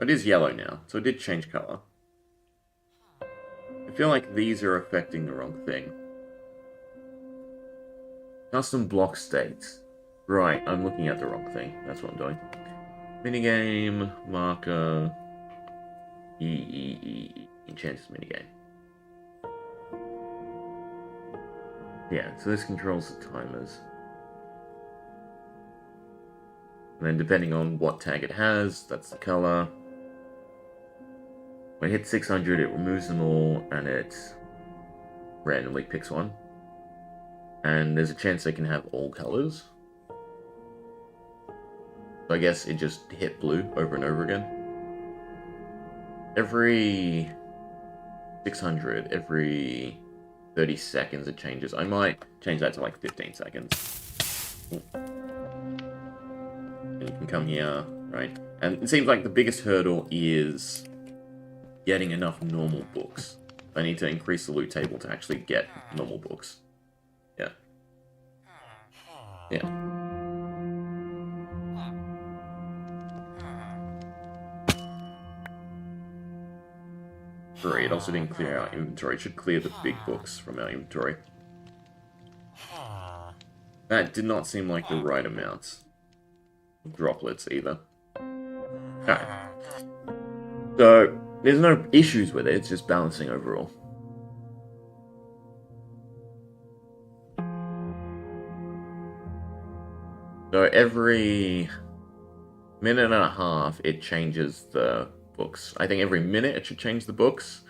It is yellow now, so it did change color. I feel like these are affecting the wrong thing. Custom block states. Right, I'm looking at the wrong thing. That's what I'm doing. Minigame, marker, Enchantress minigame. Yeah, so this controls the timers. And then depending on what tag it has, that's the color. When it hits 600, it removes them all, and it randomly picks one. And there's a chance they can have all colors. So I guess it just hit blue over and over again. Every 600, every 30 seconds it changes. I might change that to like 15 seconds. Ooh. And you can come here, right? And it seems like the biggest hurdle is getting enough normal books. I need to increase the loot table to actually get normal books. Yeah. Yeah. It also didn't clear our inventory. It should clear the big books from our inventory. That did not seem like the right amount of droplets either. Alright. So, there's no issues with it, it's just balancing overall. So every minute and a half it changes the books. I think every minute it should change the books.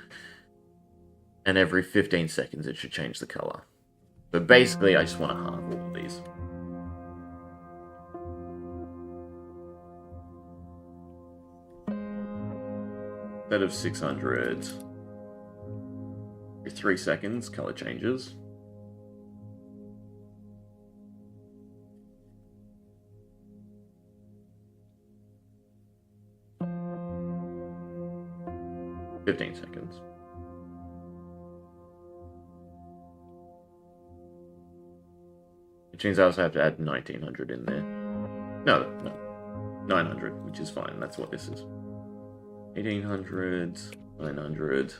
And every 15 seconds it should change the color. But basically I just want to halve all of these. Instead of 600, every 3 seconds, color changes. "15 seconds. Which means I also have to add 1900 in there. No, 900, which is fine. That's what this is. 1800, 900.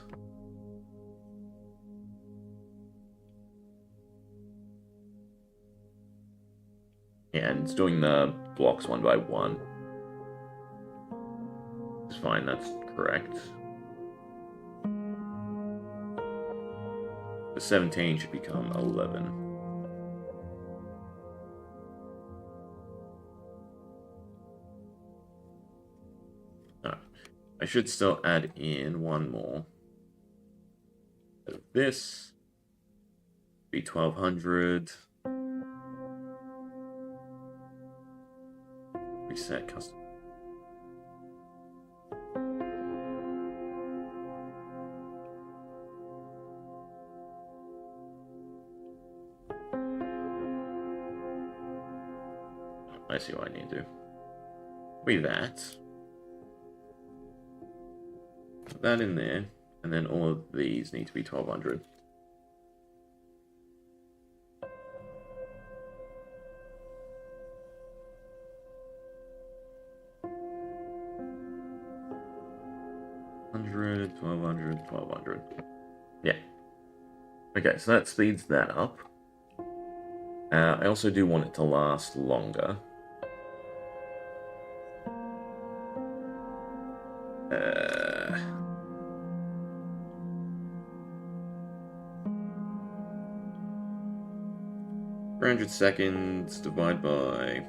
Yeah, and it's doing the blocks one by one. It's fine, that's correct. The 17 should become 11. I should still add in one more. This be 1200. Reset custom. I see what I need to do. Be that. Put that in there, and then all of these need to be 1200. $100, 1200, 1200. Yeah. Okay, so that speeds that up. I also do want it to last longer. Uh... 300 seconds, divide by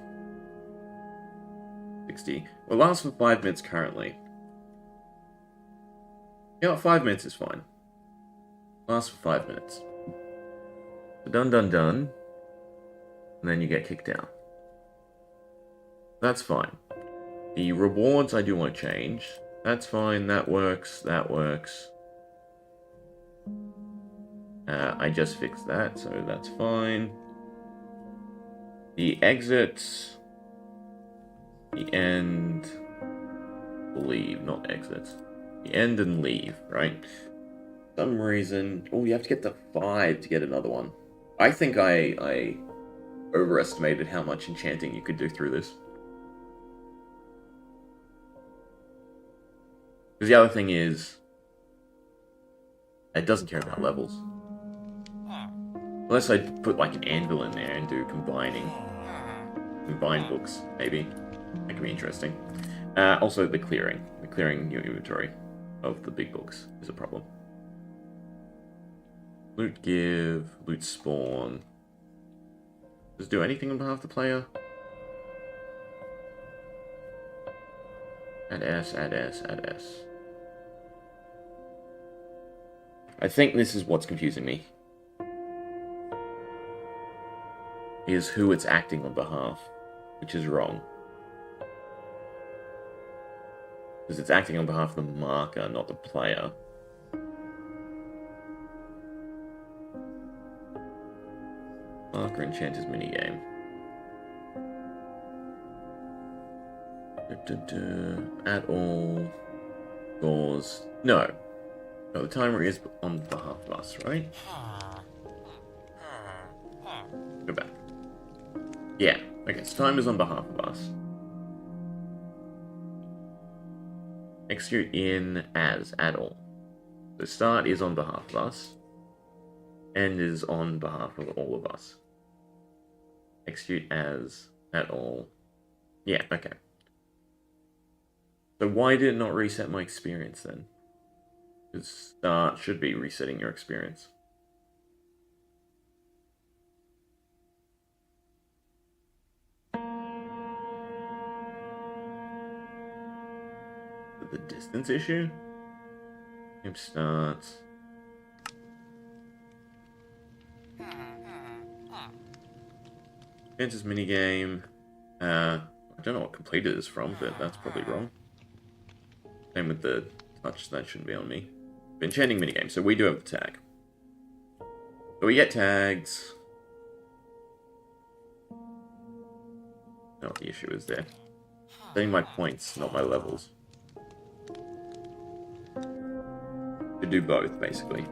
60. Well, it lasts for 5 minutes currently. You know what, 5 minutes is fine. Lasts for 5 minutes. So done. And then you get kicked out. That's fine. The rewards I do want to change. That's fine, that works, that works. I just fixed that, so that's fine. The exits, the end, leave, not exits. The end and leave, right? For some reason... Oh, you have to get the 5 to get another one. I think I overestimated how much enchanting you could do through this. Because the other thing is, it doesn't care about levels. Unless I put like an anvil in there and do combining. Combine books, maybe. That could be interesting. Also, the clearing. The clearing your inventory of the big books is a problem. Loot give, loot spawn. Does it do anything on behalf of the player? Add S, add S, add S. I think this is what's confusing me. Is who it's acting on behalf, which is wrong. Because it's acting on behalf of the marker, not the player. Marker enchanters minigame. At all. Doors. No. No, the timer is on behalf of us, right? Go back. Yeah. Okay, so time is on behalf of us. Execute in as at all. The start is on behalf of us. End is on behalf of all of us. Execute as at all. Yeah, okay. So why did it not reset my experience then? Because start should be resetting your experience. The distance issue? Game starts. Chances minigame. I don't know what completed is from, but that's probably wrong. Same with the touch, that shouldn't be on me. Enchanting minigame, so we do have the tag. So we get tags. I don't know what the issue is there. Setting my points, not my levels. To do both, basically.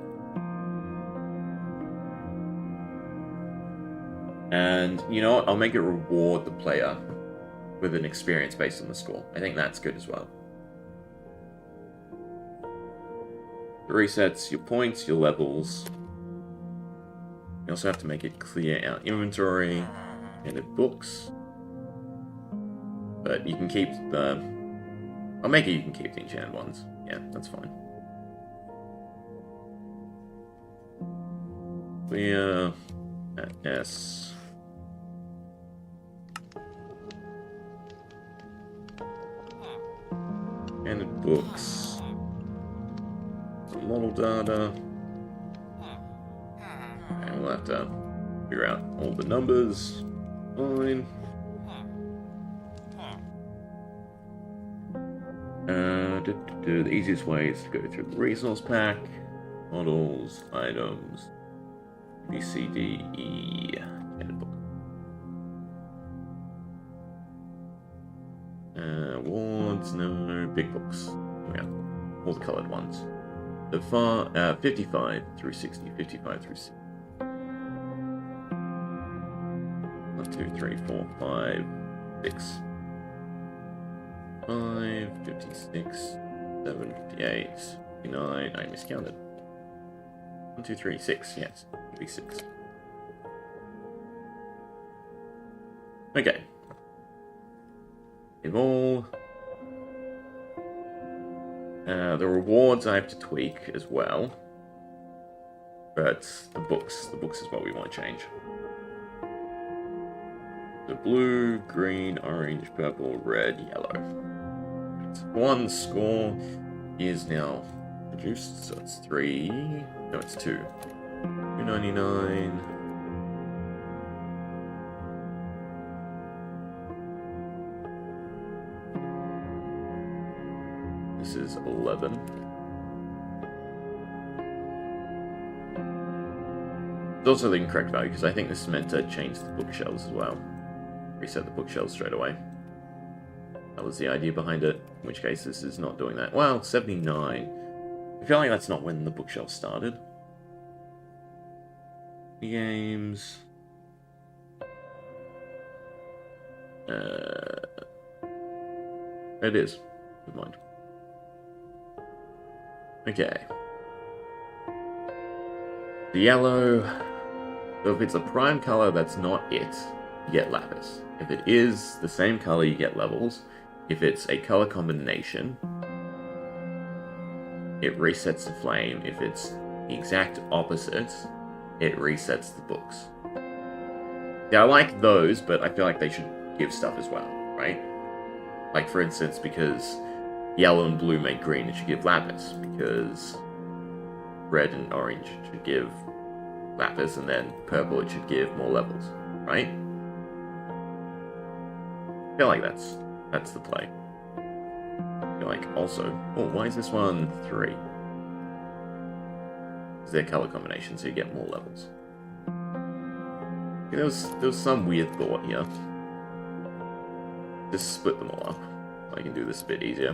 And, you know what? I'll make it reward the player with an experience based on the score. I think that's good as well. It resets your points, your levels. You also have to make it clear out inventory and the books. But you can keep the... I'll make it you can keep the enchanted ones. Yeah, that's fine. Clear at S. And the books. Some model data. And we'll have to figure out all the numbers. Fine. The easiest way is to go through the resource pack, models, items, B, C, D, E, and a book. Awards, no, big books. Yeah, all the coloured ones. The 55 through 60, 55 through 60. 1, 2, 3, 4, 5, 6. 5, 56, 7, 58, 59. I miscounted. 1, 2, 3, 6. Yes, 56. Okay. Evolve. The rewards I have to tweak as well. But the books is what we want to change. The blue, green, orange, purple, red, yellow. One score is now reduced, so it's 3. No, it's 2. 299. This is 11. It's also the incorrect value, because I think this is meant to change the bookshelves as well. Reset the bookshelves straight away. That was the idea behind it, in which case this is not doing that. Well, 79. I feel like that's not when the bookshelf started. Games. It is. Never mind. Okay. The yellow. So if it's a prime color that's not it, you get lapis. If it is the same color, you get levels. If it's a color combination, it resets the flame. If it's the exact opposite, it resets the books. Yeah, I like those, but I feel like they should give stuff as well, right? Like, for instance, because yellow and blue make green, it should give lapis. Because red and orange should give lapis, and then purple, it should give more levels, right? I feel like that's the play. I feel like also... Oh, why is this one 3? Because they're color combinations, so you get more levels. Okay, there was some weird thought here. Just split them all up. So I can do this a bit easier.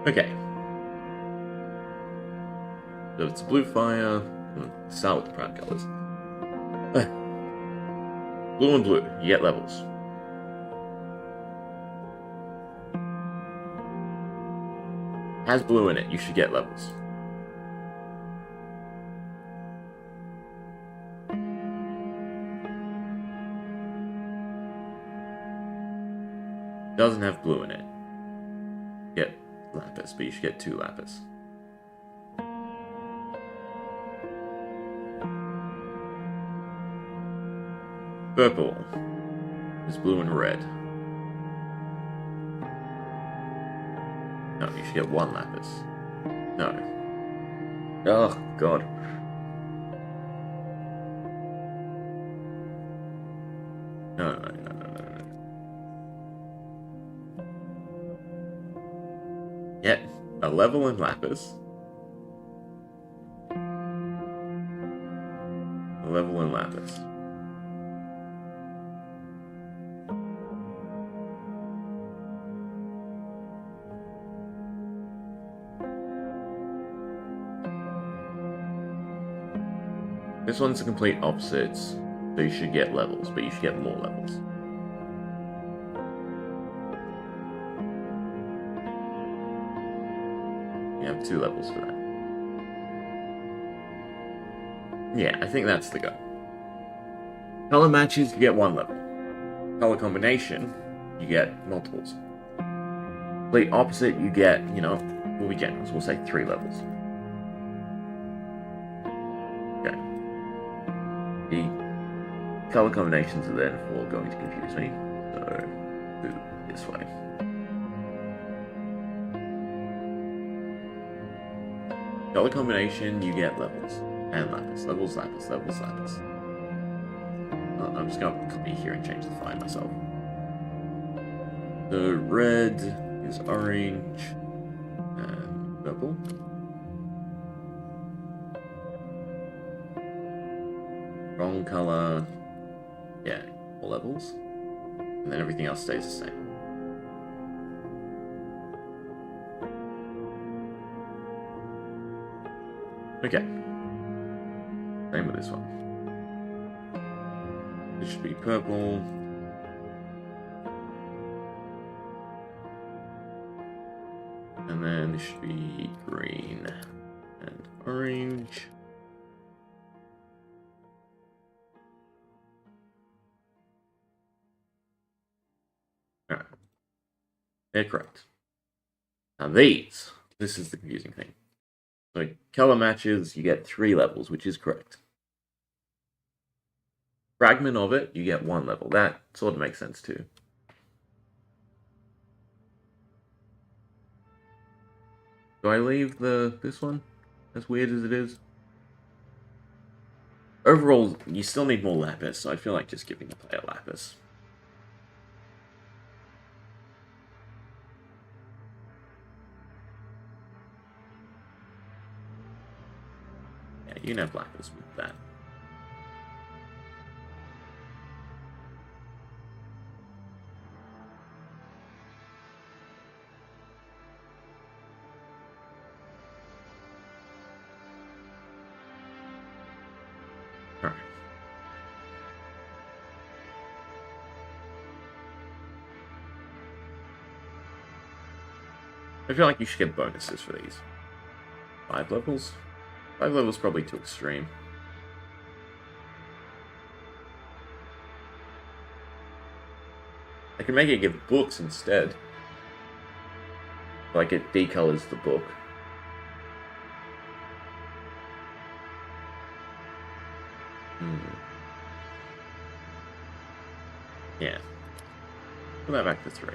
Okay. So it's blue fire. Start with the prime colors. Blue and blue, you get levels. Has blue in it, you should get levels. Doesn't have blue in it. Get lapis, but you should get 2 lapis. Purple is blue and red. No, you should get 1 lapis. No. Oh, God. No. Get a level in lapis. A level in lapis. This one's the complete opposite, so you should get levels, but you should get more levels. You have 2 levels for that. Yeah, I think that's the go. Color matches, you get 1 level. Color combination, you get multiples. Complete opposite, you get, you know, we'll be generous, we'll say 3 levels. Okay. The color combinations are therefore going to confuse me, so do it this way. Color combination, you get levels. And lapis. Levels, lapis, levels, lapis. I'm just going to copy here and change the file myself. The red is orange and purple. Wrong color, yeah, all levels. And then everything else stays the same. Okay. Same with this one. This should be purple. And then this should be green and orange. Alright. They're correct. Now these This is the confusing thing. So color matches, you get 3 levels, which is correct. Fragment of it, you get 1 level. That sort of makes sense too. Do I leave this one? As weird as it is. Overall, you still need more lapis, so I feel like just giving the player lapis. Yeah, you can have lapis with that. Alright. I feel like you should get bonuses for these. 5 levels? 5 levels probably too extreme. I can make it give books instead. Like it decolors the book. Yeah. Put that back to 3.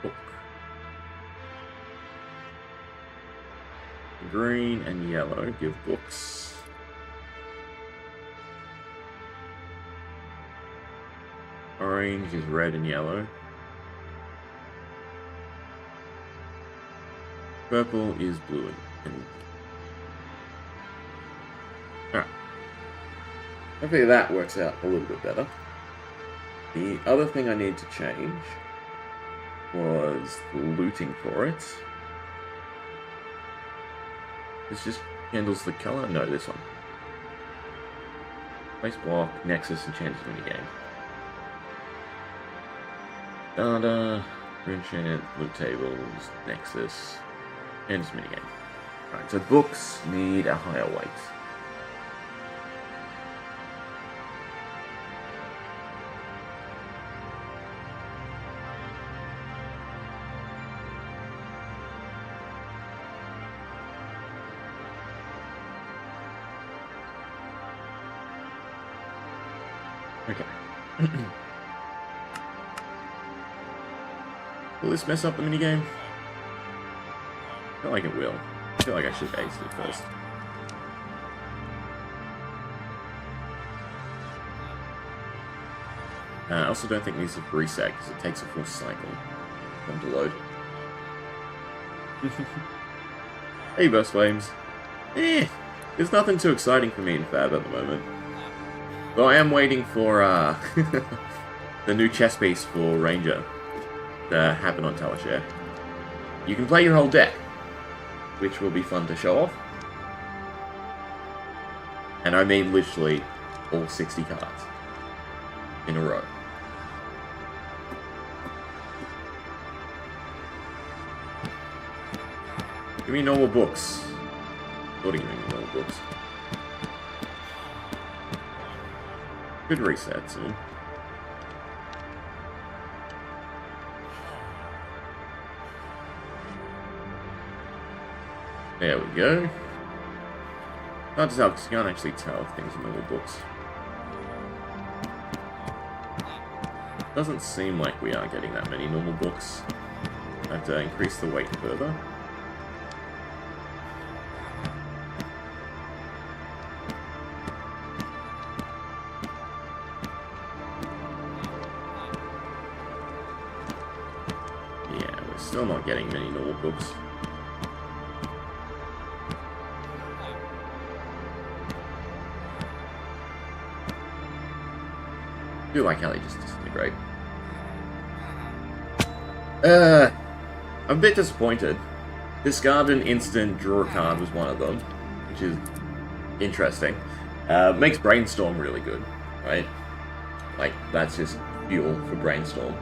Book. Green and yellow give books. Orange is red and yellow. Purple is blue and alright. Hopefully that works out a little bit better. The other thing I need to change was the looting for it. This just handles the color? No, this one. Place block, Nexus, and changes minigame. Data, enchant, loot tables, Nexus, and minigame. Alright, so books need a higher weight. Okay. Will this mess up the minigame? I feel like it will. I feel like I should ace it first. I also don't think these have reset because it takes a full cycle for them to load. Hey, Burst Flames. There's nothing too exciting for me in Fab at the moment. Though I am waiting for the new chess piece for Ranger to happen on Talishare. You can play your whole deck, which will be fun to show off. And I mean literally all 60 cards in a row. Give me normal books. What are you giving me normal books? Good reset soon. There we go. Hard to tell because you can't actually tell if things are normal books. Doesn't seem like we are getting that many normal books. I have to increase the weight further. Still not getting many normal books. I do like how they just disintegrate. I'm a bit disappointed. Discard an instant, draw a card was one of them, which is interesting. Makes Brainstorm really good, right? Like, that's just fuel for Brainstorm.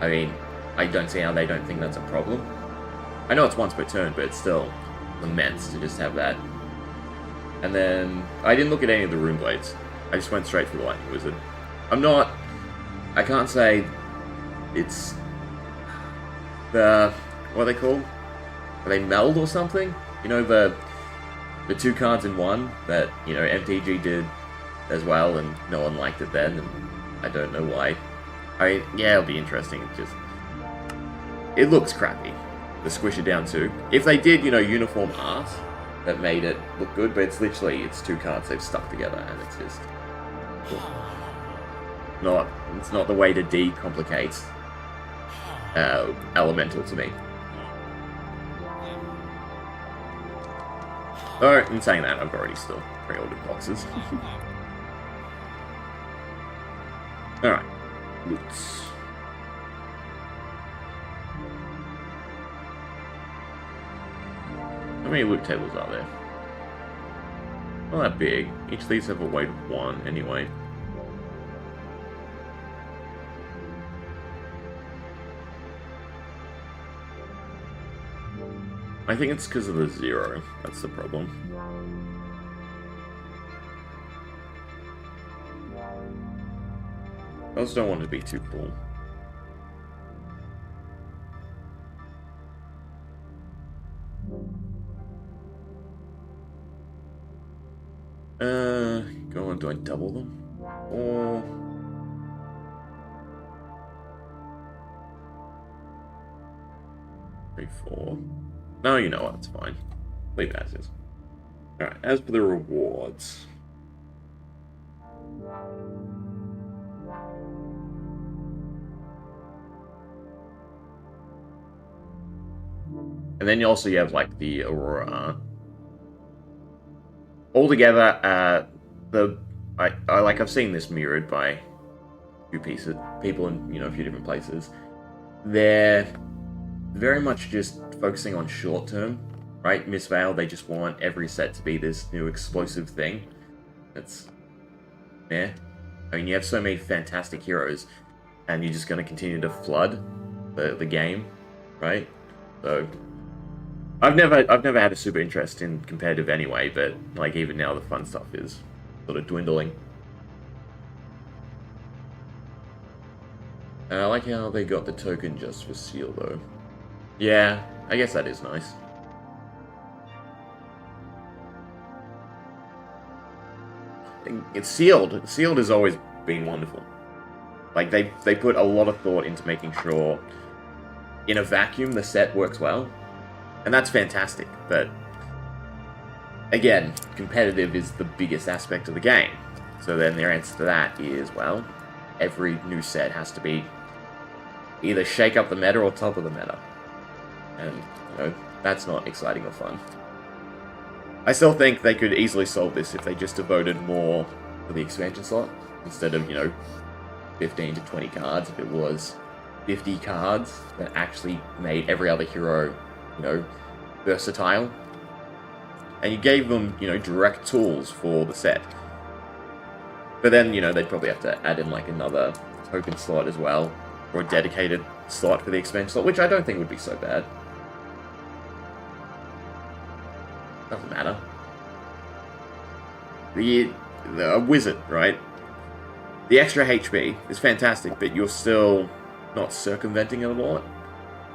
I mean, I don't see how they don't think that's a problem. I know it's once per turn, but it's still immense to just have that And then I didn't look at any of the rune blades. I just went straight for the lightning wizard. I can't say it's the, what are they called? Are they meld or something? You know, the two cards in one that, you know, MTG did as well, and no one liked it then, and I don't know why. Yeah, it'll be interesting. It looks crappy. The squish it down too. If they did, you know, uniform art that made it look good, but it's literally, it's two cards they've stuck together, and it's just it's not the way to decomplicate Elemental to me. Oh, in saying that, I've already still pre-ordered boxes. Alright, loots. How many loot tables are there? Not that big. Each of these have a weight of 1 anyway. I think it's because of the 0. That's the problem. I also don't want it to be too full. Go on, do I double them? Or... Three, 4. No, you know what, it's fine. Leave it as is. Alright, as for the rewards. And then you also have, like, the Aurora art. Altogether, I've seen this mirrored by a few people in, you know, a few different places. They're very much just focusing on short term, right? Miss Vale, they just want every set to be this new explosive thing. That's, yeah. I mean, you have so many fantastic heroes, and you're just going to continue to flood the game, right? So, I've never had a super interest in competitive anyway, but like even now the fun stuff is sort of dwindling. And I like how they got the token just for seal though. Yeah, I guess that is nice. It's sealed. Sealed has always been wonderful. Like they put a lot of thought into making sure in a vacuum the set works well. And that's fantastic, but again, competitive is the biggest aspect of the game. So then their answer to that is, well, every new set has to be either shake up the meta or top of the meta. And, you know, that's not exciting or fun. I still think they could easily solve this if they just devoted more to the expansion slot. Instead of, you know, 15 to 20 cards, if it was 50 cards that actually made every other hero, you know, versatile. And you gave them, you know, direct tools for the set. But then, you know, they'd probably have to add in, like, another token slot as well. Or a dedicated slot for the expansion slot, which I don't think would be so bad. Doesn't matter. A wizard, right? The extra HP is fantastic, but you're still not circumventing it a lot.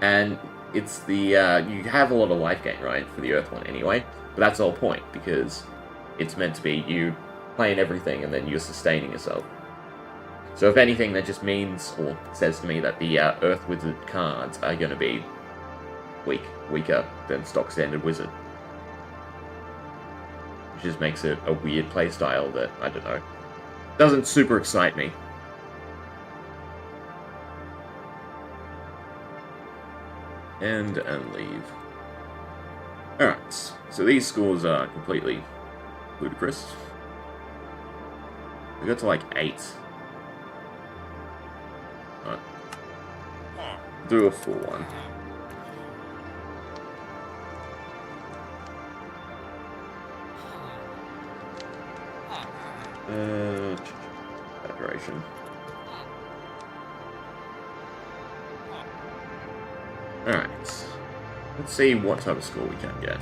And it's the, you have a lot of life gain, right, for the Earth one anyway, but that's the whole point, because it's meant to be you playing everything and then you're sustaining yourself. So if anything, that just means, or says to me, that the Earth Wizard cards are going to be weaker than stock standard Wizard. Which just makes it a weird playstyle that, I don't know, doesn't super excite me. And leave. Alright, so these scores are completely ludicrous. We got to like 8. Alright. Do a full one. Federation. Alright. Let's see what type of score we can get.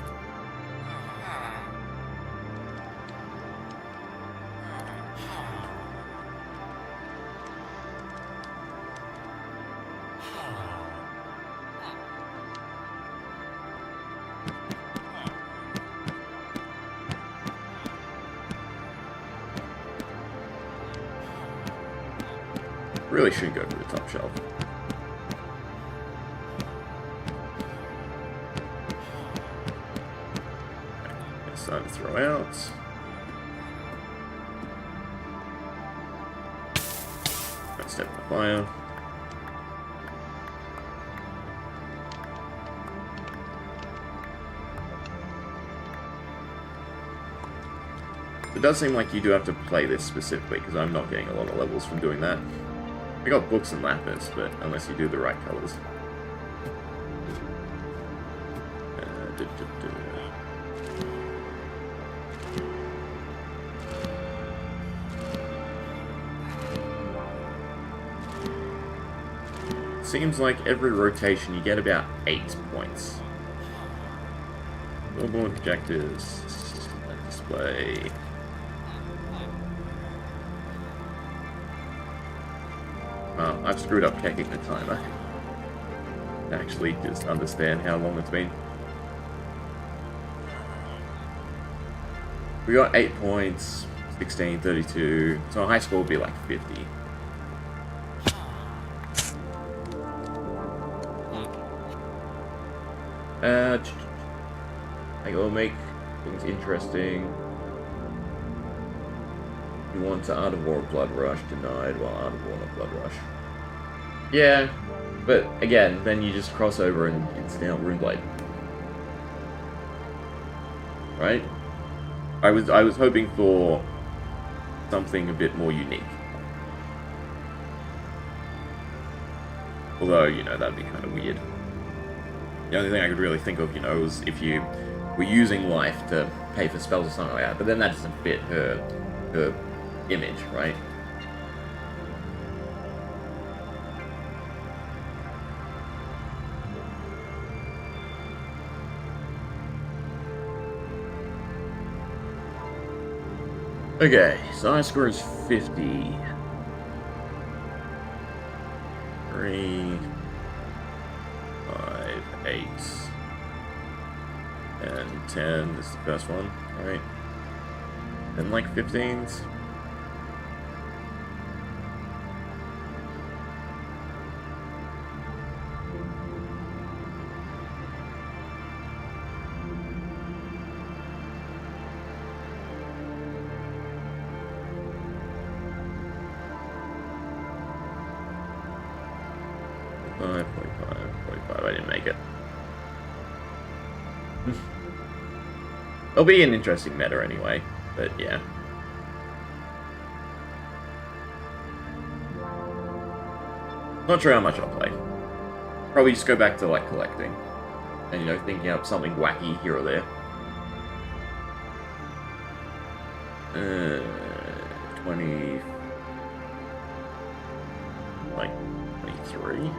really should go for the top shelf. It's time to throw out. Step in the fire. It does seem like you do have to play this specifically, because I'm not getting a lot of levels from doing that. I got books and lapis, but unless you do the right colors. Seems like every rotation you get about 8 points. Billboard projectors, display. Well, I've screwed up checking the timer. Actually, just understand how long it's been. We got 8 points, 16, 32, so a high score would be like 50. I will make things interesting. You want to Art of War Blood Rush denied, while Art of War not Blood Rush. Yeah, but again, then you just cross over and it's now Runeblade. Right? I was hoping for something a bit more unique. Although, you know, that'd be kind of weird. The only thing I could really think of, you know, was if you were using life to pay for spells or something like that, but then that doesn't fit her image, right? Okay, so high score is 50. 3, 5, 8, and 10 is the first one, right? And like 15s. I didn't make it. It'll be an interesting meta anyway, but yeah. Not sure how much I'll play. Probably just go back to like collecting. And you know, thinking up something wacky here or there. 20... like 23?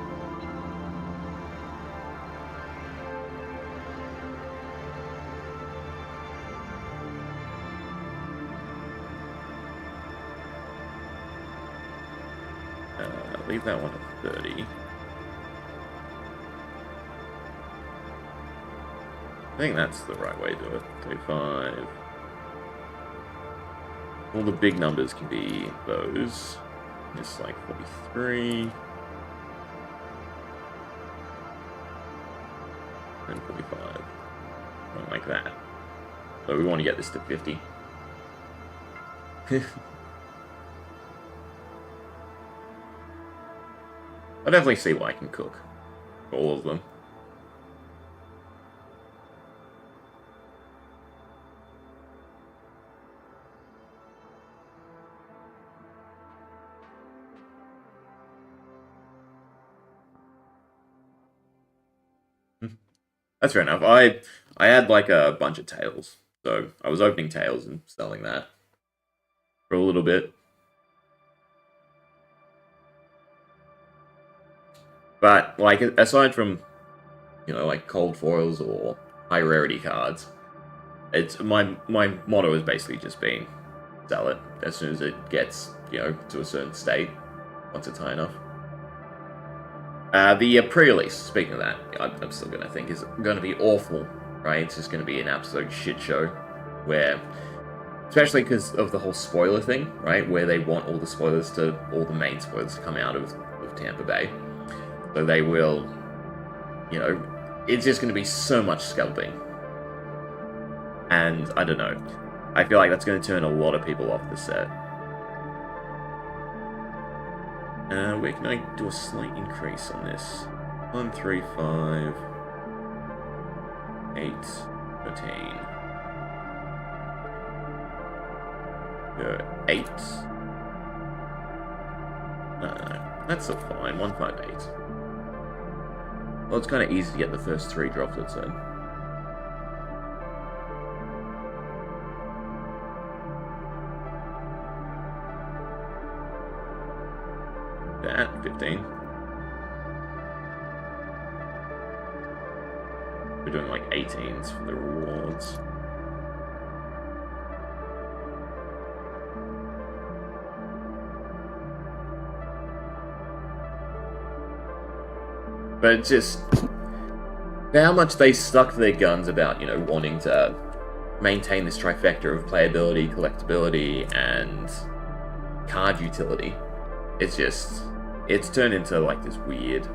Leave that one at 30. I think that's the right way to do it. 35. All the big numbers can be those. Just like 43. And 45. Something like that. So we want to get this to 50. I definitely see what I can cook. All of them. That's fair enough. I had like a bunch of tails. So I was opening tails and selling that for a little bit. But, like, aside from, you know, like, cold foils or high rarity cards, it's my motto has basically just been sell it as soon as it gets, you know, to a certain state, once it's high enough. The pre-release, speaking of that, I'm still going to think is going to be awful, right? It's just going to be an absolute shit show, where Especially because of the whole spoiler thing, right? Where they want all the main spoilers to come out of Tampa Bay. So they will, you know, it's just going to be so much scalping. And I don't know. I feel like that's going to turn a lot of people off the set. Where can I do a slight increase on this? 1, 3, 5, 8, 13. 8. No, that's still fine. 1, 5, 8. Well, it's kind of easy to get the first 3 droplets in. That 15. We're doing like 18s for the rewards. But it's just how much they stuck to their guns about, you know, wanting to maintain this trifecta of playability, collectability, and card utility. It's turned into like this weird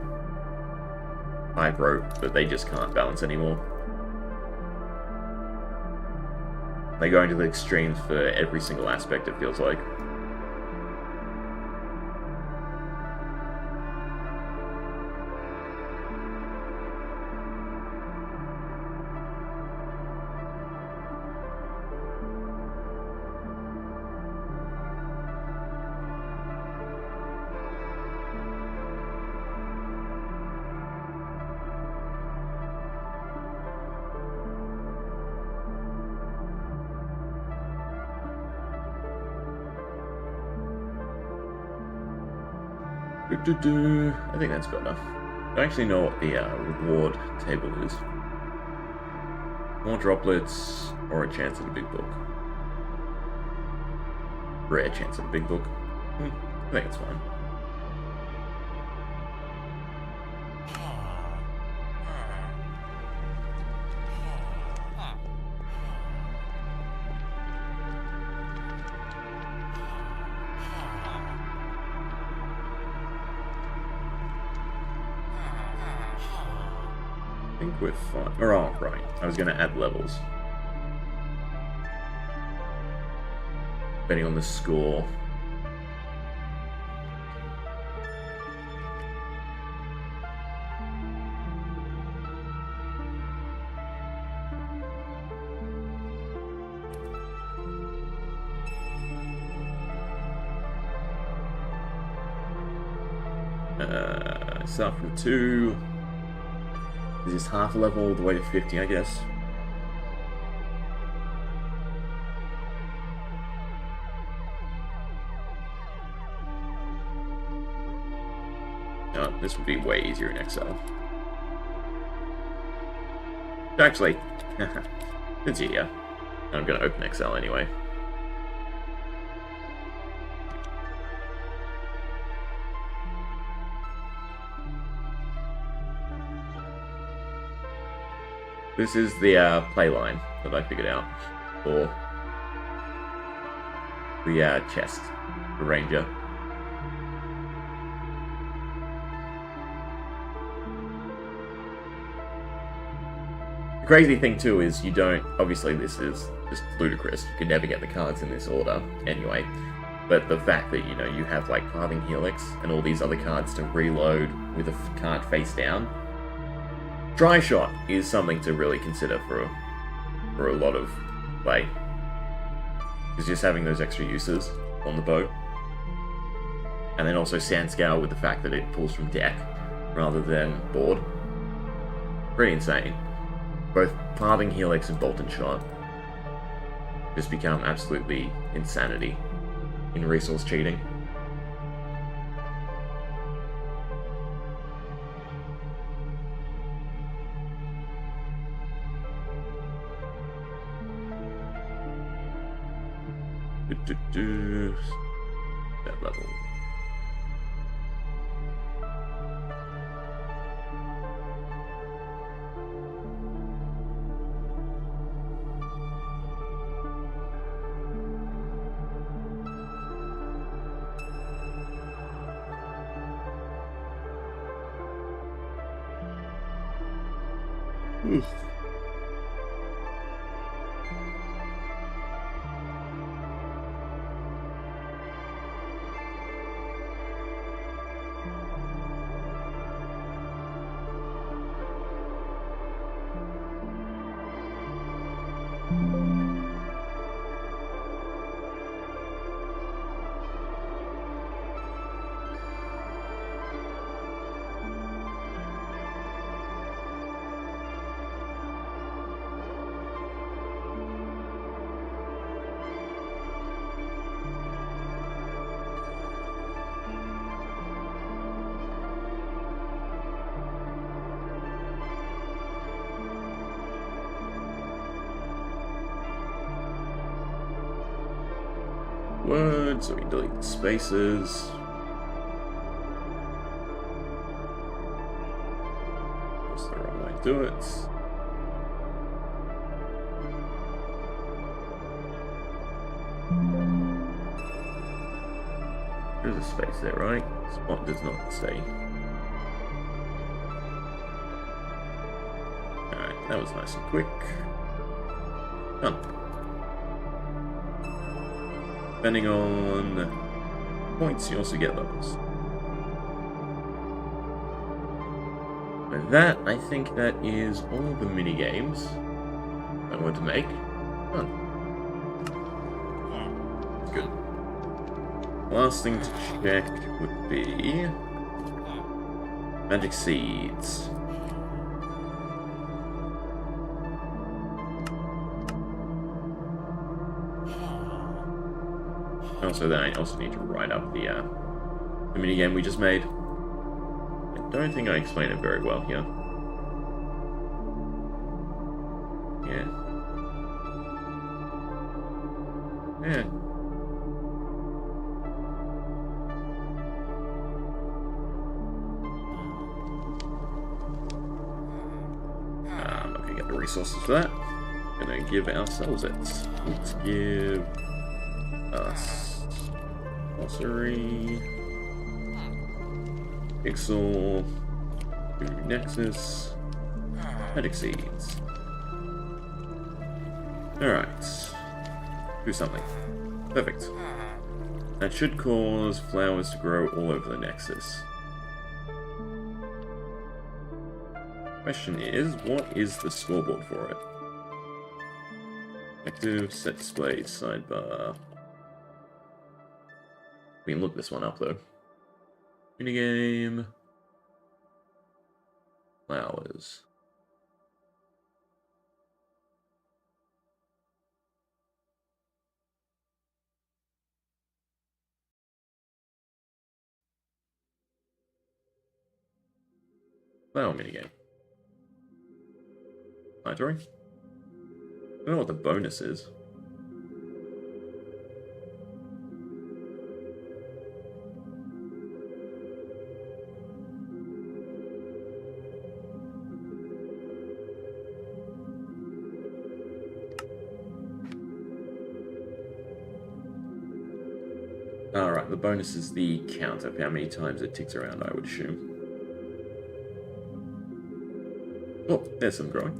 tightrope that they just can't balance anymore. They go into the extremes for every single aspect, it feels like. I think that's better. I don't actually know what the reward table is. More droplets or a chance at a big book. Rare chance at a big book. I think it's fine. I think we're fine. Oh, right. I was going to add levels. Depending on the score. Start from 2. This is half a level all the way to 50, I guess. Oh, this would be way easier in XL. Actually, it's easier. I'm going to open XL anyway. This is the play line that I figured out for the chest, the ranger. The crazy thing too is you don't, obviously this is just ludicrous, you could never get the cards in this order anyway, but the fact that, you know, you have like Farthing Helix and all these other cards to reload with a card face down, Dry Shot is something to really consider for a lot of play. Because just having those extra uses on the bow. And then also Sandscour with the fact that it pulls from deck rather than board. Pretty insane. Both Farthing Helix and Bolt and Shot just become absolutely insanity in resource cheating. That level. Oof. Words, so we delete the spaces. That's the wrong way to do it. There's a space there, right? Spot does not stay. Alright, that was nice and quick. Done. Depending on points, you also get levels. With that, I think that is all the mini games I want to make. Done. Good. Last thing to check would be magic seeds. Also, then I also need to write up the minigame we just made. I don't think I explained it very well here. Yeah. Yeah. I'm not gonna get the resources for that. I'm gonna give ourselves it. Let's give us Glossary, Pixel, Nexus, Magic Seeds. Alright. Do something. Perfect. That should cause flowers to grow all over the Nexus. Question is, what is the scoreboard for it? Active, set display, sidebar. We can look this one up though. Minigame. Flowers. Flower minigame. Monitoring. I don't know what the bonus is. Alright, the bonus is the count of how many times it ticks around, I would assume. Oh, there's some growing.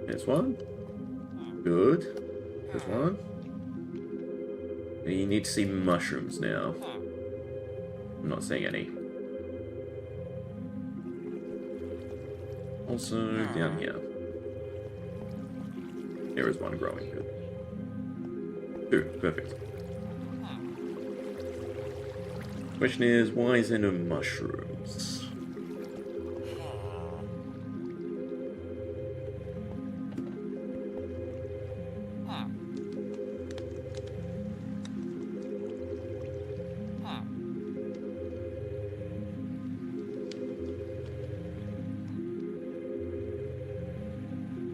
There's one. Good. There's one. You need to see mushrooms now. I'm not seeing any. Also, down here. There is one growing. Good. Two. Perfect. Question is, why is there no mushrooms?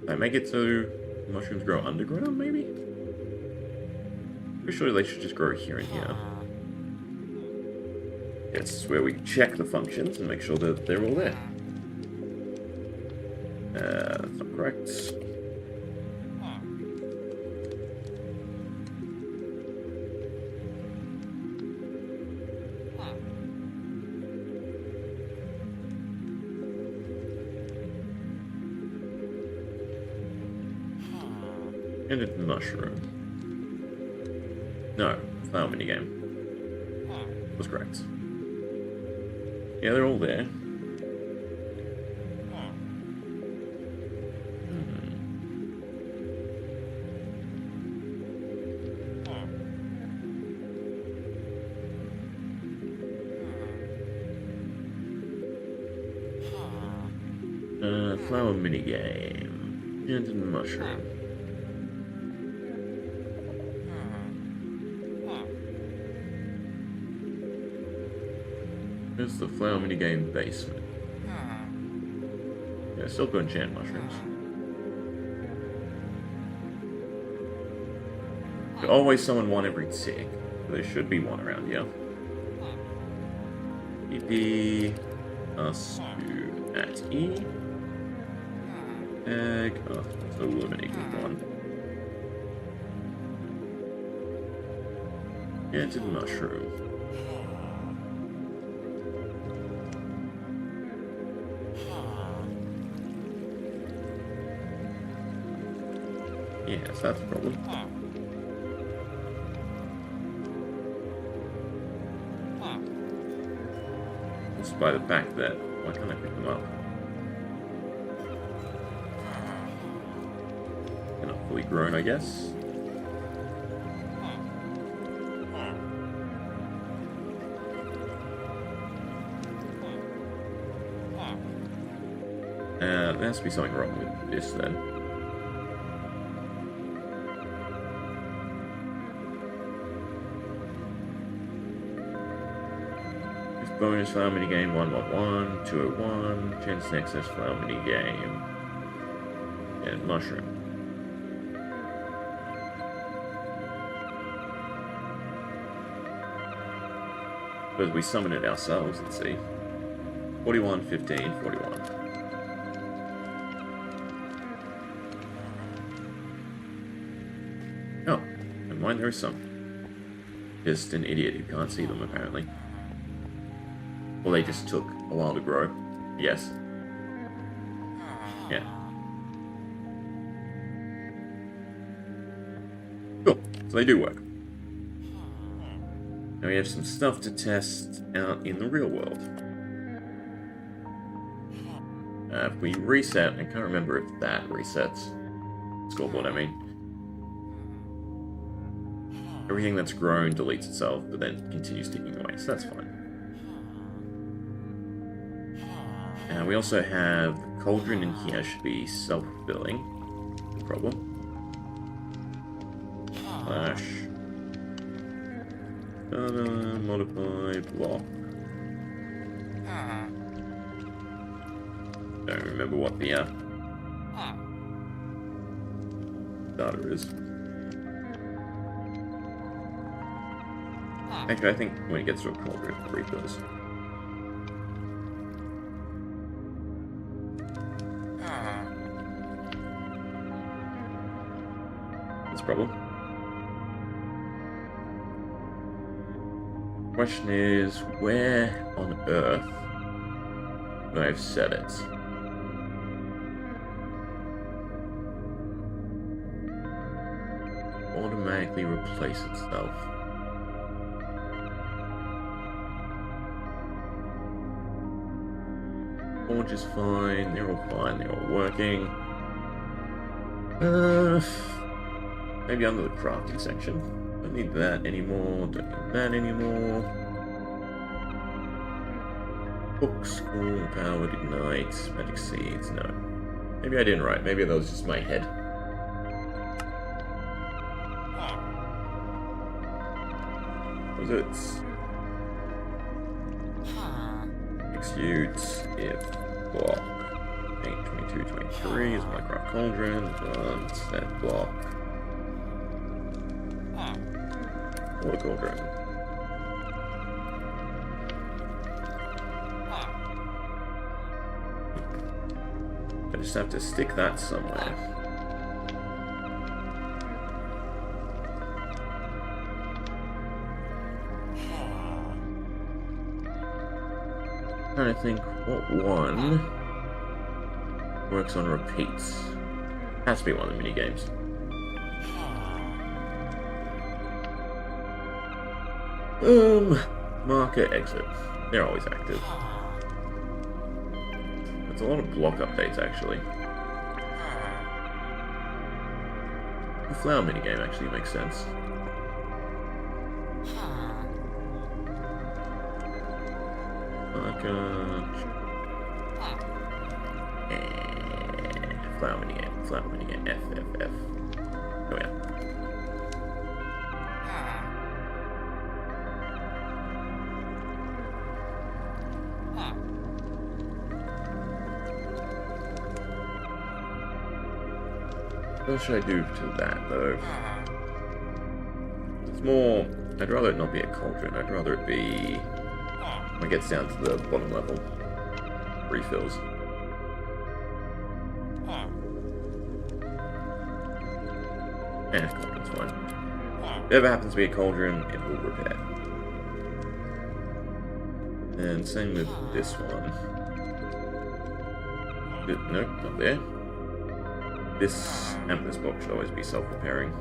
I make it so mushrooms grow underground, maybe? Pretty sure they should just grow here and here. It's where we check the functions and make sure that they're all there. That's not correct. And a mushroom. No, flower minigame. Was correct. Yeah, they're all there. Flower minigame. And a mushroom. There's the flower minigame basement. Yeah, still go enchant mushrooms. There's always someone one every tick. There should be one around here. EP us to at E. Egg. Oh, it's illuminating one. Enchanted mushroom. Yes, that's a problem. Just by the fact that, why can't I pick them up? They're not fully grown, I guess. There has to be something wrong with this then. Bonus flower minigame 111, 201, chance Nexus flower minigame, and mushroom. But we summon it ourselves, let's see. 41, 15, 41. Oh, and mine there is some. Just an idiot who can't see them, apparently. Well, they just took a while to grow. Yes. Yeah. Cool. So they do work. Now we have some stuff to test out in the real world. If we reset, I can't remember if that resets. Scoreboard, I mean. Everything that's grown deletes itself, but then continues ticking away, so that's fine. We also have Cauldron in here should be self-filling. No problem. Flash. Modify block. Don't remember what the data is. Actually, I think when it gets to a cauldron, it refills. Problem. Question is, where on earth would I have set it? Automatically replace itself. Forge is fine, they're all fine, they're all working. Maybe under the crafting section. Don't need that anymore. Don't need that anymore. Books, cool, powered, ignite, magic seeds. No. Maybe I didn't write. Maybe that was just my head. Was it? Execute if block 8, 22, 23 is my craft cauldron. Set block. Water cauldron. I just have to stick that somewhere. Trying to think what one works on repeats. Has to be one of the mini games. Marker exit. They're always active. It's a lot of block updates, actually. The flower minigame actually makes sense. Flower minigame, F. Oh yeah. What should I do to that, though? It's more... I'd rather it not be a cauldron. I'd rather it be... when it gets down to the bottom level. Refills. Cauldron's fine. If it ever happens to be a cauldron, it will repair. And same with this one. Nope, not there. This amethyst box should always be self-repairing.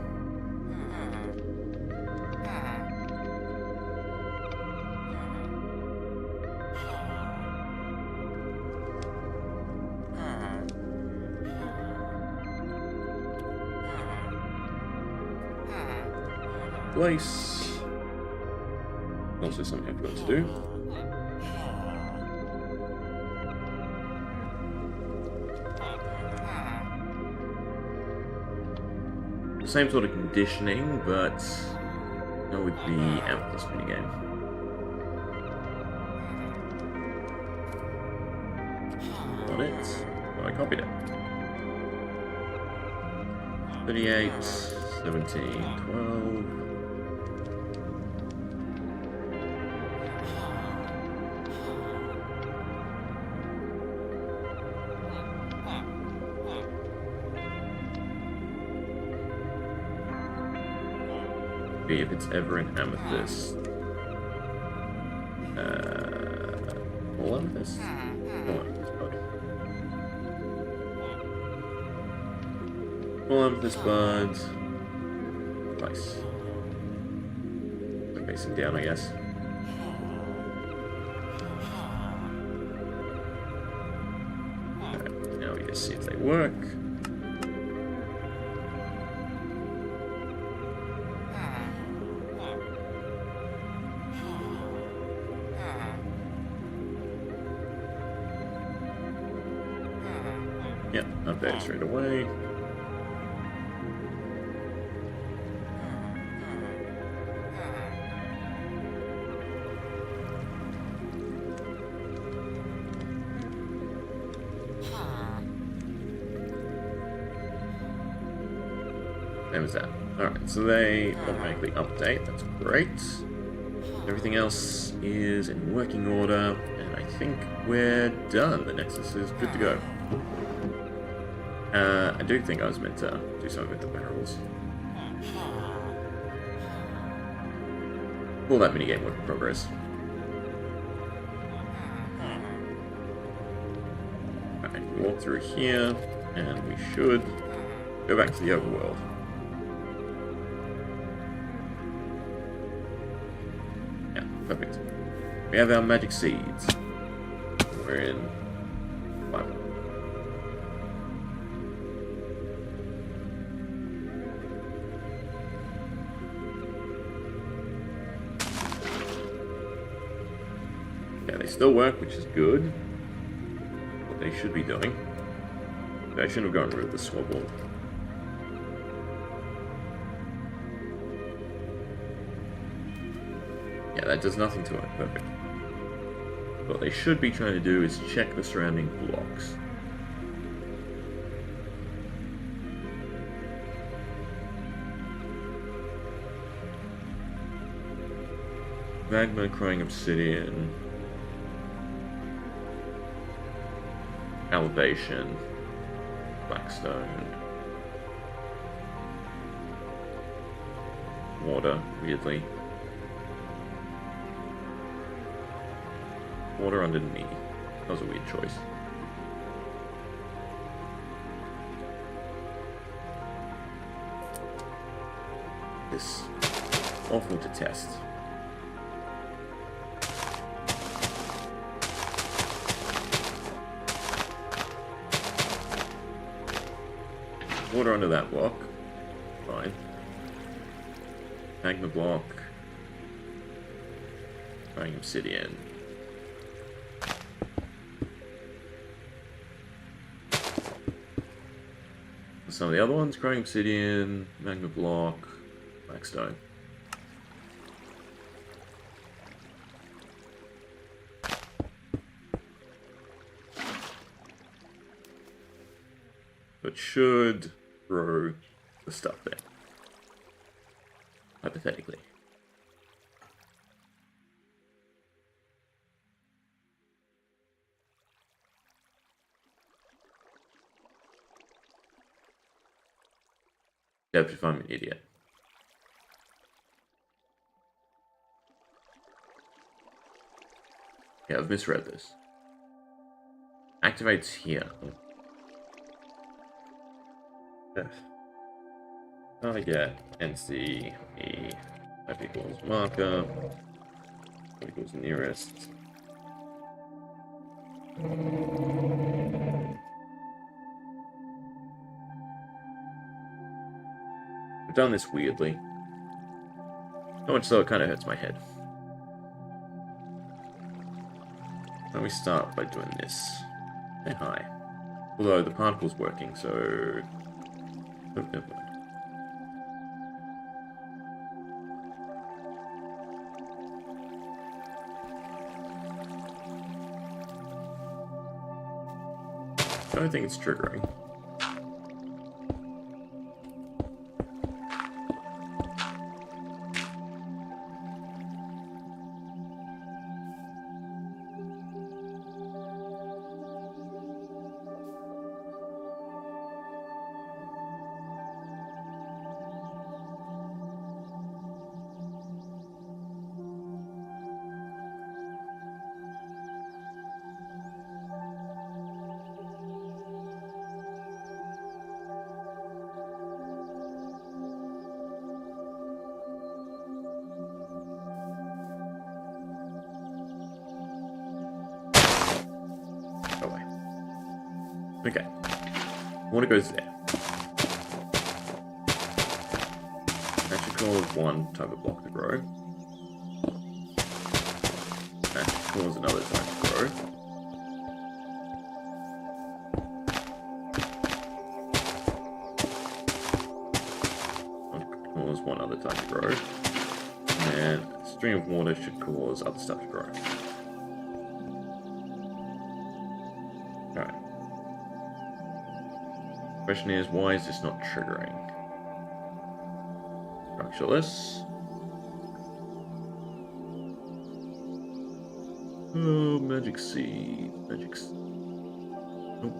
Place. Also something I've got to do. Same sort of conditioning, but not with the amethyst minigame. Got it. Oh, I copied it. 38, 17, 12. If it's ever an amethyst. All amethyst? All amethyst bud. All amethyst bud. Nice. They're facing down, I guess. Alright, now we just see if they work. Yep, update straight away. There was that. Alright, so they automatically update, that's great. Everything else is in working order, and I think we're done. The Nexus is good to go. I do think I was meant to do something with the barrels. Call that minigame work in progress. Alright, walk through here, and we should go back to the overworld. Yeah, perfect. We have our magic seeds. We're in 5. Yeah, they still work, which is good. What they should be doing. I shouldn't have gotten rid of the swabble. Yeah, that does nothing to it. Perfect. What they should be trying to do is check the surrounding blocks. Magma, crying obsidian. Elevation. Blackstone. Water, weirdly. Water underneath. That was a weird choice. this awful to test. Water under that block. Fine. Magma block. Crying obsidian. Some of the other ones, crying obsidian, magma block, blackstone. But should grow the stuff there. Hypothetically. Except if I'm an idiot. Yeah, I've misread this. Activates here. Yes. Target NC E type equals marker equals nearest. I've done this weirdly. So much so it kind of hurts my head. Let me start by doing this. Say hi. Although the particle's working, so... Oh, never mind. I don't think it's triggering. Okay. Water goes there. That should cause one type of block to grow. That should cause another type to grow. That should cause one other type to grow. And a stream of water should cause other stuff to grow. Alright. Question is, why is this not triggering? Structureless. Oh, magic seed. Magic seed. Nope.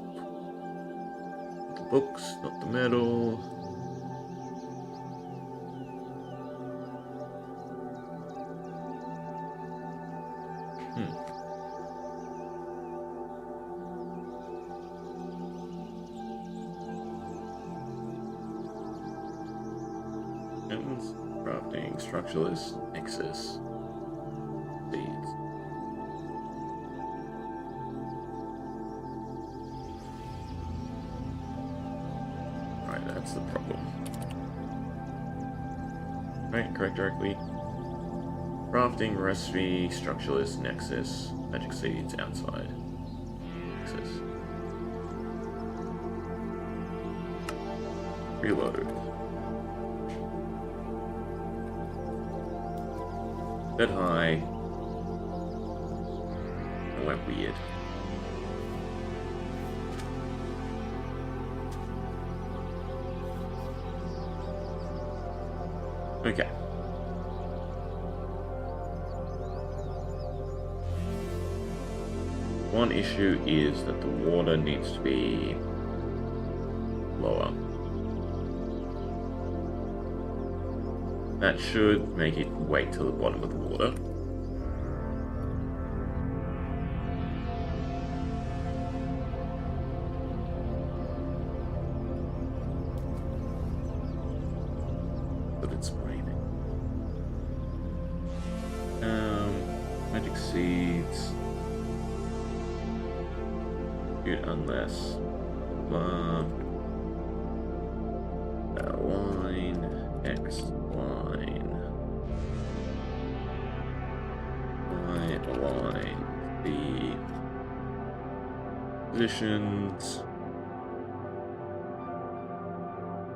Not the books, not the metal. Crafting, structureless, Nexus, seeds. Right, that's the problem. Right, correct directly. Crafting, recipe, structureless, Nexus, magic seeds outside. Nexus. Reload. Bit high. It went weird. Okay. One issue is that the water needs to be lower. That should make it wait till the bottom of the water. but it's raining. Magic seeds. Shoot unless line X line Y align the positions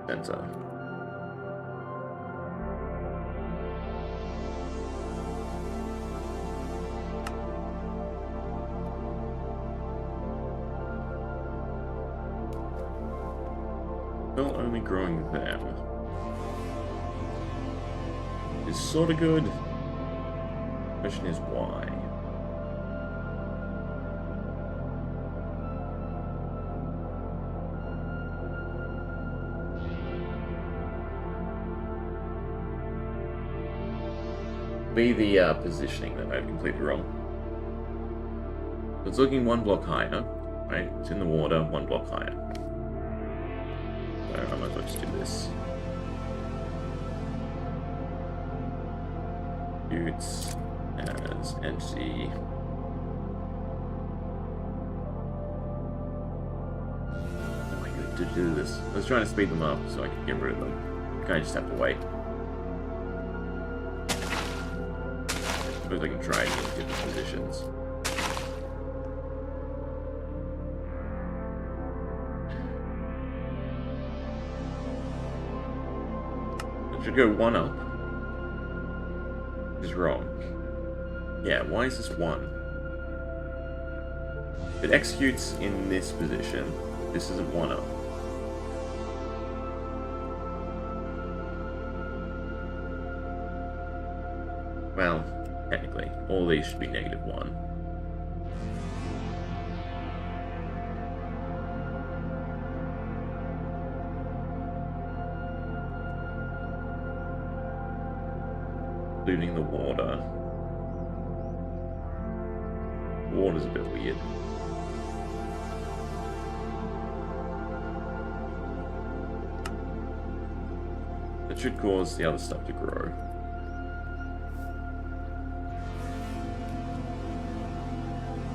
center. Still only growing them. Is sort of good. Question is why. Be the positioning that I'm completely wrong. It's looking one block higher, right? It's in the water, one block higher. So I might as well just do this. Shoots as entity. Oh my god, to do this. I was trying to speed them up so I could get rid of them. Kind of just have to wait. I suppose I can try and get different positions. It should go one up. Which is wrong. Yeah, why is this one? If it executes in this position, this isn't one up. Well, technically, all these should be -1. Including the water. The water's a bit weird. It should cause the other stuff to grow.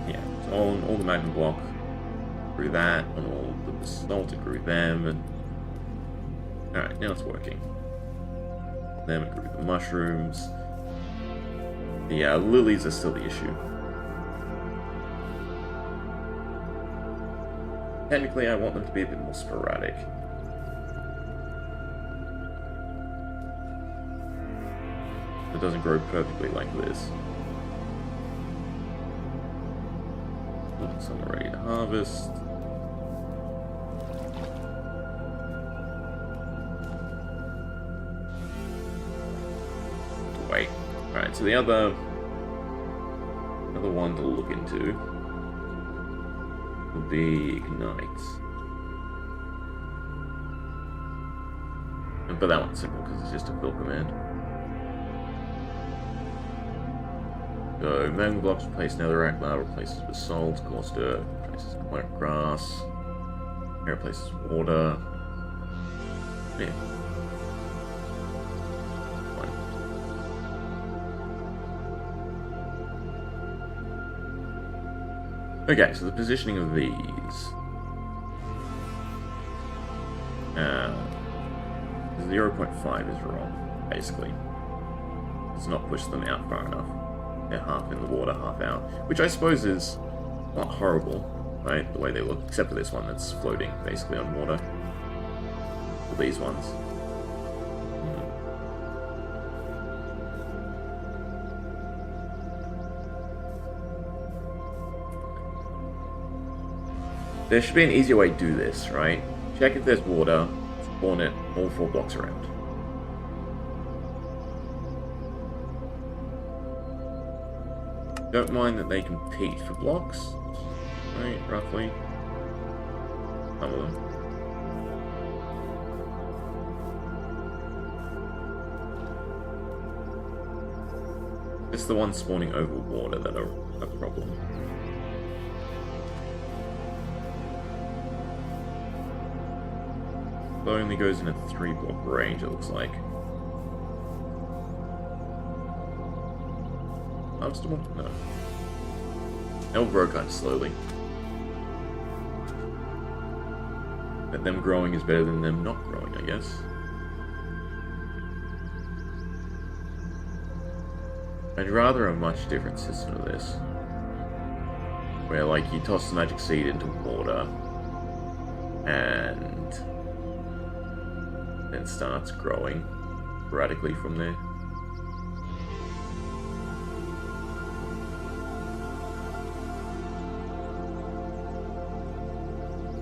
Yeah, so all the magma block grew that, and all the basalt it grew them, and alright, now it's working. Then it grew the mushrooms. The lilies are still the issue. Technically, I want them to be a bit more sporadic. It doesn't grow perfectly like this. Some are ready to harvest. Wait. Alright, so the other one to look into would be Ignite. But that one's simple because it's just a fill command. So, magma blocks replace netherrack, lava replaces basalt, coarse dirt replaces aquatic grass, air replaces water. Yeah. Fine. Okay, so the positioning of these. 0.5 is wrong, basically. It's not pushed them out far enough. They're half in the water, half out. Which I suppose is not horrible, right? The way they look, except for this one that's floating, basically, on water. Or these ones. There should be an easier way to do this, right? Check if there's water, spawn it all 4 blocks around. Don't mind that they compete for blocks, right, roughly. Some of them. It's the ones spawning over water that are a problem. It only goes in a 3 block range, it looks like. harvestable? No. They'll grow kind of slowly. But them growing is better than them not growing, I guess. I'd rather a much different system of this. Where, like, you toss the magic seed into water, and then starts growing radically from there.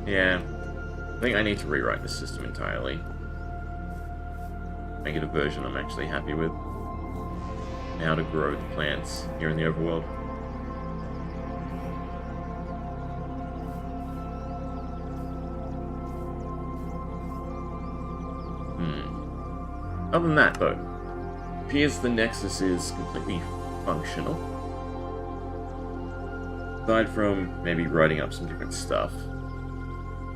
Yeah, I think I need to rewrite this system entirely. Make it a version I'm actually happy with. How to grow the plants here in the overworld. Other than that, though, appears the Nexus is completely functional. Aside from maybe writing up some different stuff.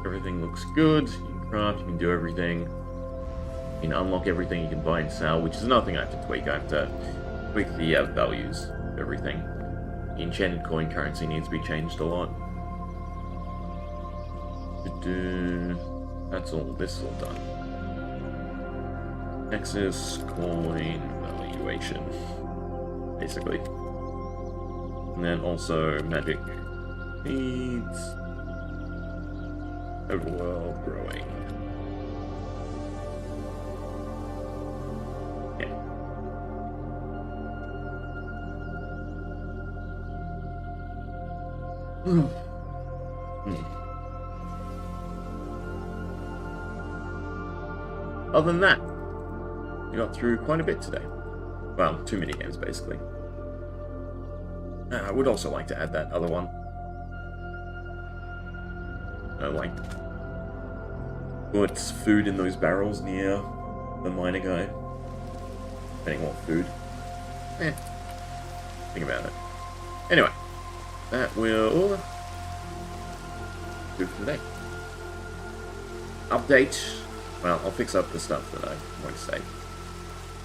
Everything looks good, you can craft, you can do everything. You can unlock everything, you can buy and sell, which is another thing I have to tweak. I have to tweak the values of everything. The enchanted coin currency needs to be changed a lot. That's all, this is all done. Nexus coin valuation, basically. And then also magic needs overworld growing. Yeah. Other than that, we got through quite a bit today. Well, 2 minigames, basically. I would also like to add that other one. Like, put food in those barrels near the miner guy. Depending on what food. Think about it. Anyway, that will do for today. Update. Well, I'll fix up the stuff that I want to say.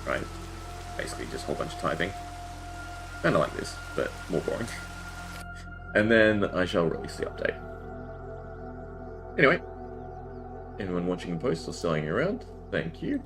Right? Basically just a whole bunch of typing. Kinda like this, but more boring. And then I shall release the update. Anyway, anyone watching in post or selling around, thank you.